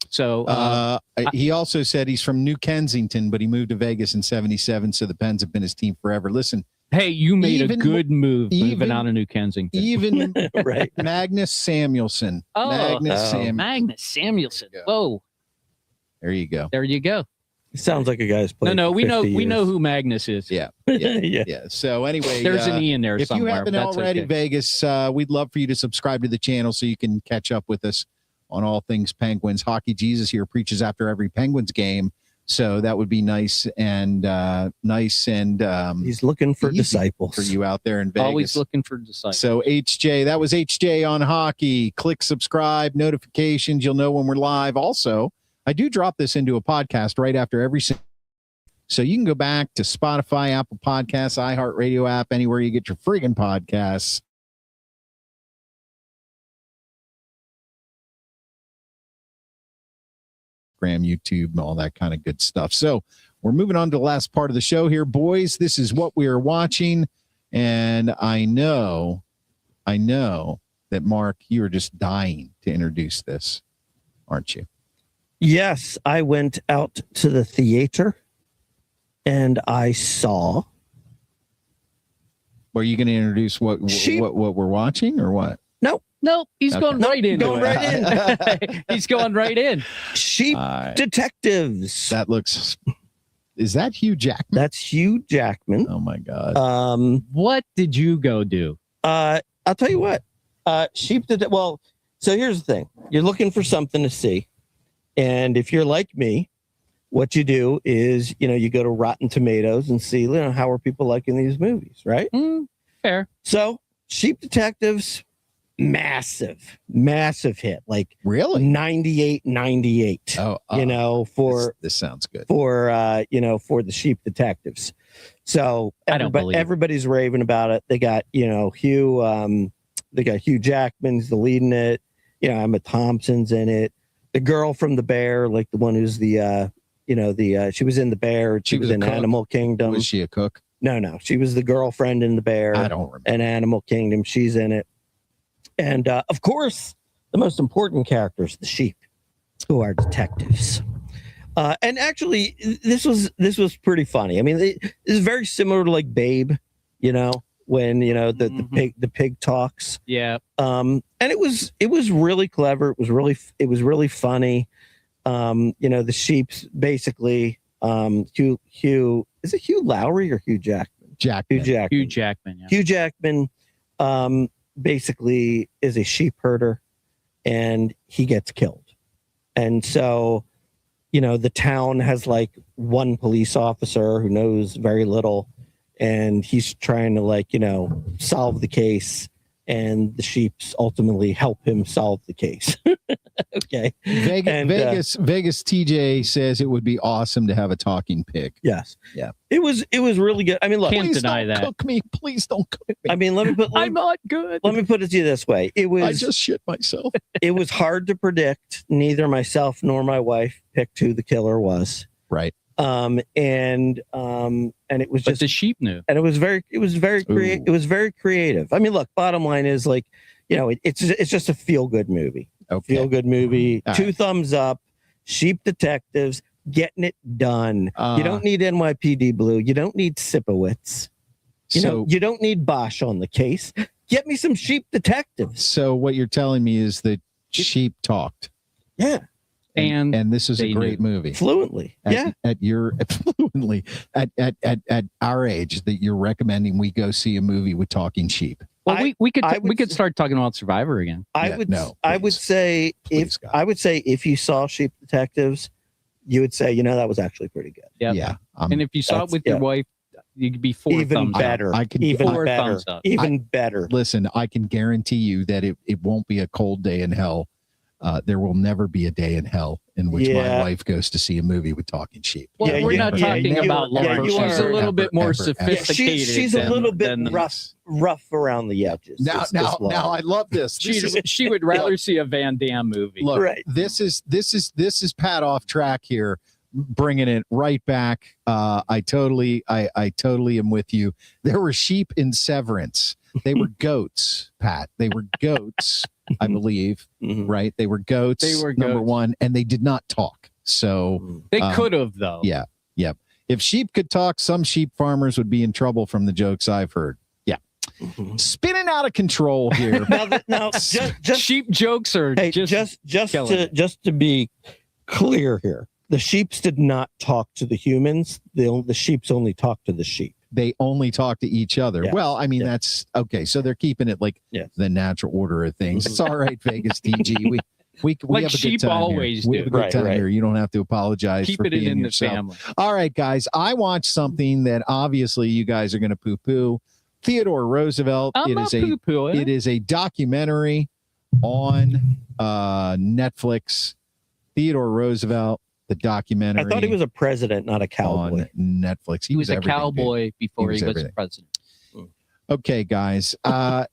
So he also said he's from New Kensington, but he moved to Vegas in '77, so the Pens have been his team forever. Listen, hey, you made a good move even moving out of New Kensington. even Right. Magnus Samuelsson. Oh. Magnus Samuelsson. Yeah. Whoa, There you go. there you go. Sounds like a guy's played. No, for we know 50 we know years. who Magnus is. Yeah. Yeah. So anyway, There's an E in there if somewhere. you haven't That's already, okay. Vegas, we'd love for you to subscribe to the channel so you can catch up with us on all things Penguins. Hockey Jesus here preaches after every Penguins game, so that would be nice and He's looking for easy disciples. for you out there in Vegas. Always looking for disciples. So HJ, that was HJ on hockey. Click subscribe, notifications. You'll know when we're live. Also, I do drop this into a podcast right after every. So you can go back to Spotify, Apple Podcasts, iHeartRadio app, anywhere you get your friggin' podcasts. YouTube, and all that kind of good stuff. So we're moving on to the last part of the show here, boys. This is what we are watching. And I know that, Mark, you are just dying to introduce this, aren't you? Yes, I went out to the theater and I saw. Are you going to introduce what we're watching or what? Nope, he's Okay. going right in. Going right in. He's going right in. Sheep Detectives. That looks. Is that Hugh Jackman? That's Hugh Jackman. Oh my God. What did you go do? I'll tell you what. Sheep Detectives. Well, so here's the thing. You're looking for something to see. And if you're like me, what you do is, you go to Rotten Tomatoes and see, how are people liking these movies, right? Fair. So Sheep Detectives, massive hit, like Really? 98. Oh, for this sounds good. for the Sheep Detectives. So I don't believe it. everybody's raving about it. They got Hugh Jackman's the lead in it. Emma Thompson's in it. The girl from The Bear, like the one who's the she was in The Bear. She was in a cook. Animal Kingdom. Was she a cook? No, she was the girlfriend in The Bear. I don't remember. And Animal Kingdom. She's in it. And of course, the most important characters, the sheep, who are detectives. And actually, this was pretty funny. I mean, this is very similar to like Babe, when the pig talks. Yeah. And it was really clever. It was really funny. The sheep's basically Hugh. Is it Hugh Lowry or Hugh Jackman? Jackman. Hugh Jackman. Yeah. Hugh Jackman basically is a sheep herder, and he gets killed. And so, the town has like one police officer who knows very little, and he's trying to solve the case, and the sheeps ultimately help him solve the case. Okay. Vegas TJ says it would be awesome to have a talking pig. Yes. Yeah. It was really good. I mean, look, Can't Please deny don't that. cook me. Please don't cook me. I mean, let me I'm not good. let me put it to you this way. It I was just shit myself. it was hard to predict. Neither myself nor my wife picked who the killer was. Right. and it was But just the sheep knew. and it was very creative. It was very creative. I mean, look, bottom line is like, it's just a feel good movie. Okay. Feel good movie. All 2 right. thumbs up. Sheep detectives getting it done. You don't need NYPD Blue. You don't need Sipowicz. You don't need Bosch on the case. Get me some sheep detectives. So what you're telling me is that sheep talked. Yeah. And this is a they great knew. movie. Fluently. At our age, that you're recommending we go see a movie with talking sheep. Well, we could start talking about Survivor again. I would say if you saw Sheep Detectives, you would say, that was actually pretty good. Yep. Yeah. And if you saw it with your wife, you could be 4 Even thumbs better. up. I can Even Four better. thumbs up. Even better. Listen, I can guarantee you that it won't be a cold day in hell. There will never be a day in hell in which my wife goes to see a movie with talking sheep. Well, Yeah, we're you- not yeah, talking you- about yeah, Laura. you She's are- a little bit more ever. sophisticated. She's a little bit than rough around the edges. Now, This love. I love this. She would rather see a Van Damme movie. Look, Right. this is Pat off track here, bringing it right back. I totally am with you. There were sheep in Severance. They were goats, Pat. They were goats, I believe. Mhm. Right? They were goats. They were number goats. one, and they did not talk. So They could have though. yeah. If sheep could talk, some sheep farmers would be in trouble from the jokes I've heard. Yeah. Mhm. Spinning out of control here. Now, just Sheep jokes are hey, just killing just to be clear here, the sheeps did not talk to the humans. The sheeps only talked to the sheep. They only talk to each other. Yeah. Well, I mean, Yeah. that's okay. So they're keeping it like Yes. the natural order of things. It's all right, Vegas TG. We Like have a sheep good time always here. We have a do. good Right, time right. here. You don't have to apologize keep for it being in the yourself. family. All right, guys. I watched something that obviously you guys are going to poo-poo. Theodore Roosevelt. I'm not poo-pooing. It is a documentary on Netflix. Theodore Roosevelt, the documentary. I thought he was a president, not a cowboy. on Netflix. He was a everything, dude. cowboy before He he was was everything. president. Okay, guys. I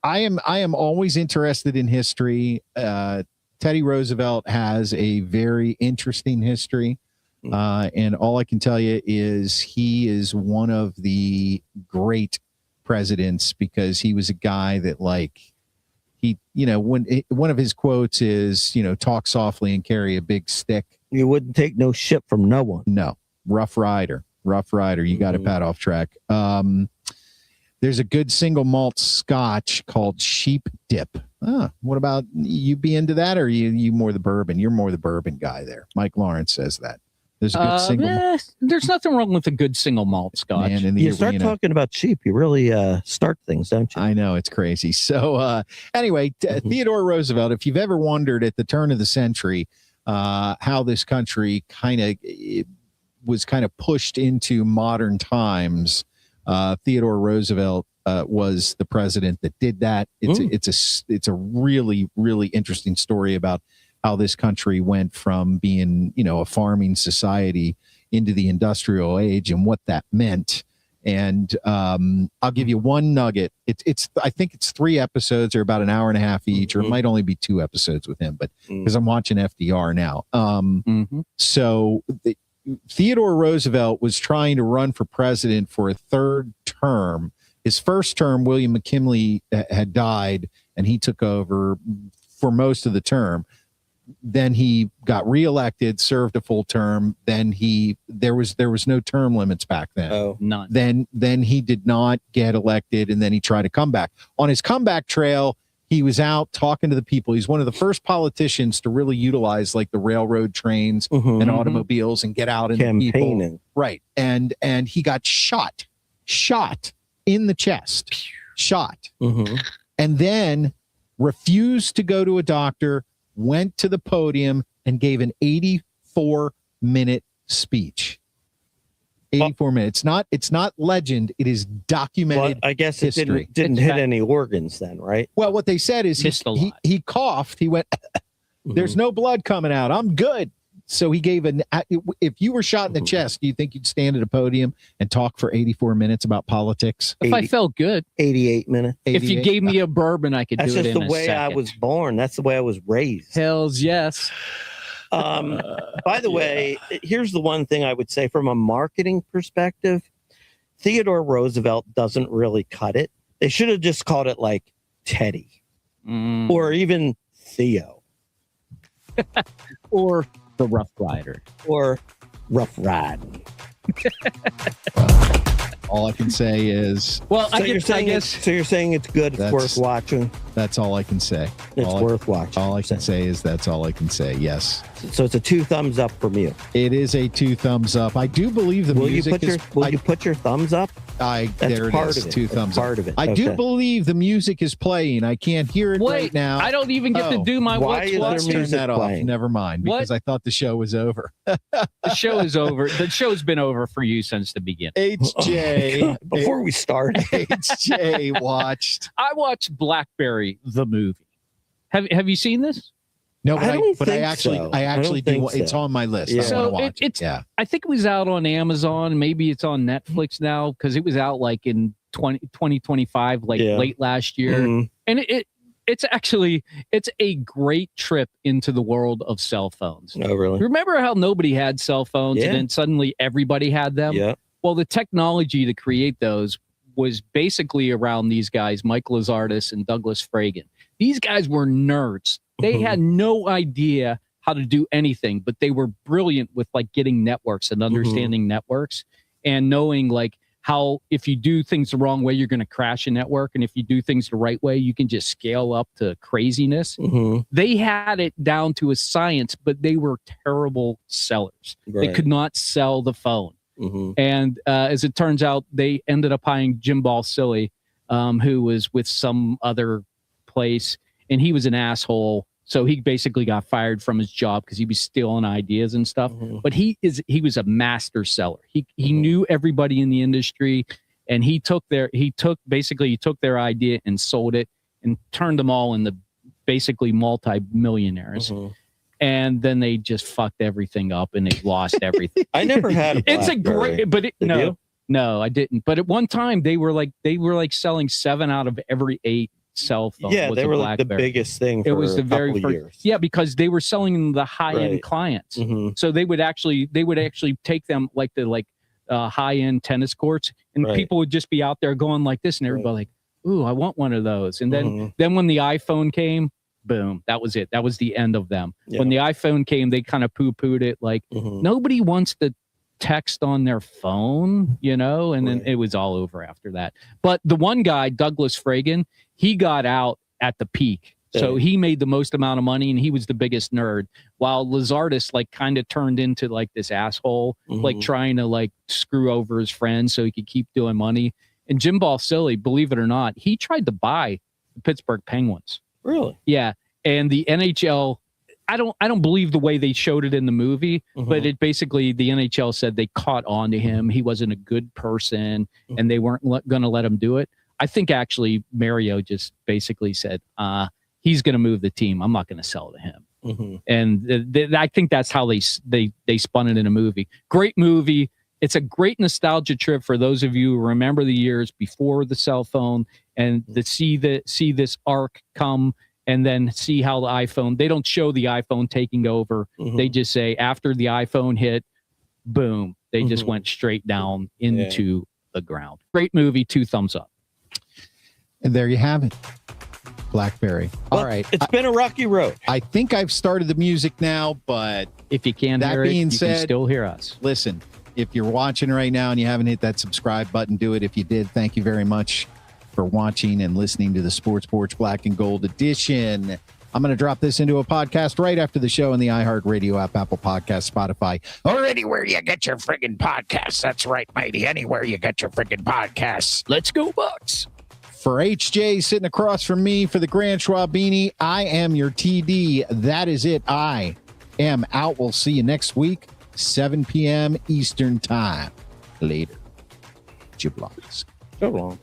am always interested in history. Teddy Roosevelt has a very interesting history. And all I can tell you is he is one of the great presidents because he was a guy that one of his quotes is, talk softly and carry a big stick. You wouldn't take no shit from no one. No, rough rider. You got to pat off track. There's a good single malt scotch called Sheep Dip. What about you? Be into that, or are you more the bourbon? You're more the bourbon guy there. Mike Lawrence says that. There's a good single. There's nothing wrong with a good single malt scotch. Man, in the You start talking about sheep, you really start things, don't you? I know, it's crazy. So anyway, Theodore Roosevelt, if you've ever wondered at the turn of the century how this country was pushed into modern times, Theodore Roosevelt was the president that did that. It's a really, really interesting story about how this country went from being, a farming society into the industrial age and what that meant. And I'll give you one nugget. I think it's 3 episodes or about an hour and a half each, or it might only be 2 episodes with him, but because I'm watching FDR now. So Theodore Roosevelt was trying to run for president for a 3rd term. His first term, William McKinley had died, and he took over for most of the term. Then he got reelected, served a full term. Then there was no term limits back then. Oh, None. Then he did not get elected, and then he tried to come back. On his comeback trail, he was out talking to the people. He's one of the first politicians to really utilize like the railroad trains and automobiles and get out and people. campaigning. Right. And he got shot in the chest, and then refused to go to a doctor, went to the podium and gave an 84-minute speech. 84 minutes. It's not legend. It is documented. Well, I guess it history. didn't hit any organs then, right? Well, what they said is Missed a lot. he coughed. He went, there's no blood coming out. I'm good. So he gave if you were shot in the chest, do you think you'd stand at a podium and talk for 84 minutes about politics? If I felt good, 88 minutes. if you 88? gave me a bourbon, I could That's do it just in the a way I second. was born. That's the way I was raised. Hells yes. By the way, here's the one thing I would say from a marketing perspective. Theodore Roosevelt doesn't really cut it. They should have just called it like Teddy or even Theo or the Rough Rider or Rough Riding. All I can say is, well, So you're saying it's good. It's worth watching. that's all I can say. It's worth watching. All I can say is that's all I can say. Yes. So it's a 2 thumbs up from you. It is a 2 thumbs up. I do believe the music Will you put your thumbs up? There it is. 2 thumbs up. Part of it. I do believe the music is playing. I can't hear it right now. I don't even get to do my Why what's is there what. music Turn that off. playing? Never mind, because I thought the show was over. The show is over. The show's been over for you since the beginning. HJ, Before we start, HJ watched. I watched Blackberry the movie. Have you seen this? No, I actually think do. so. It's on my list. Yeah. I want to watch it. It's. I think it was out on Amazon. Maybe it's on Netflix now because it was out like in 2025, late last year. Mhm. And it's a great trip into the world of cell phones. Oh, really? Remember how nobody had cell phones Yeah. and then suddenly everybody had them? Yeah. Well, the technology to create those was basically around these guys, Mike Lazardis and Douglas Fragan. These guys were nerds. They had no idea how to do anything, but they were brilliant with like getting networks and understanding networks and knowing like how if you do things the wrong way, you're going to crash a network. And if you do things the right way, you can just scale up to craziness. Mhm. They had it down to a science, but they were terrible sellers. They Right. could not sell the phone. Mhm. And as it turns out, they ended up hiring Jim Balsillie, who was with some other place, and he was an asshole. So he basically got fired from his job because he was stealing ideas and stuff. Mhm. But he was a master seller. He knew everybody in the industry, and he took their idea and sold it and turned them all into basically multi-millionaires. Mhm. And then they just fucked everything up and they lost everything. I never had a It's a BlackBerry. great, but Did you? no, I didn't. But at one time they were like selling 7 out of every 8 cell phones. Yeah, they were like the BlackBerry. biggest thing for It was the very couple first, years. yeah, because they were selling the high-end Right. clients. Mhm. So they would actually take them like the high-end tennis courts, and Right. people would just be out there going like this, and everybody like, "Ooh, I want one of those." And Mhm. then when the iPhone came, boom, that was it. That was the end of them. Yeah. When the iPhone came, they kind of poo-pooed it. Like Mhm. nobody wants to text on their phone, and then Right. it was all over after that. But the one guy, Douglas Fragan, he got out at the peak. So Yeah. he made the most amount of money and he was the biggest nerd, while Lazardis like kind of turned into like this asshole, like Mhm. trying to like screw over his friends so he could keep doing money. And Jim Balsillie, believe it or not, he tried to buy the Pittsburgh Penguins. Really? Yeah. And the NHL, I don't believe the way they showed it in the movie, but Mhm. it basically, the NHL said they caught on to him. He wasn't a good person Mm-hmm. and they weren't going to let him do it. I think actually Mario just basically said, he's going to move the team. I'm not going to sell to him. Mhm. And I think that's how they spun it in a movie. Great movie. It's a great nostalgia trip for those of you who remember the years before the cell phone and to see this arc come and then see how the iPhone, they don't show the iPhone taking over. Mhm. They just say after the iPhone hit, boom, they just Mhm. went straight down into the ground. Great movie, 2 thumbs up. And there you have it. Blackberry. Well, All right. It's been a rocky road. I think I've started the music now, but If you can't That hear it, being you said- can still hear us. listen, if you're watching right now and you haven't hit that subscribe button, do it. If you did, thank you very much for watching and listening to the Sports Porch Black and Gold edition. I'm going to drop this into a podcast right after the show in the iHeartRadio app, Apple Podcasts, Spotify, Or anywhere you get your friggin' podcasts. That's right, matey. Anywhere you get your friggin' podcasts. Let's go Bucs. For HJ sitting across from me for the Grand Schwabini, I am your TD. That is it. I am out. We'll see you next week, 7 p.m. Eastern Time. Later. Jablonsk. So long.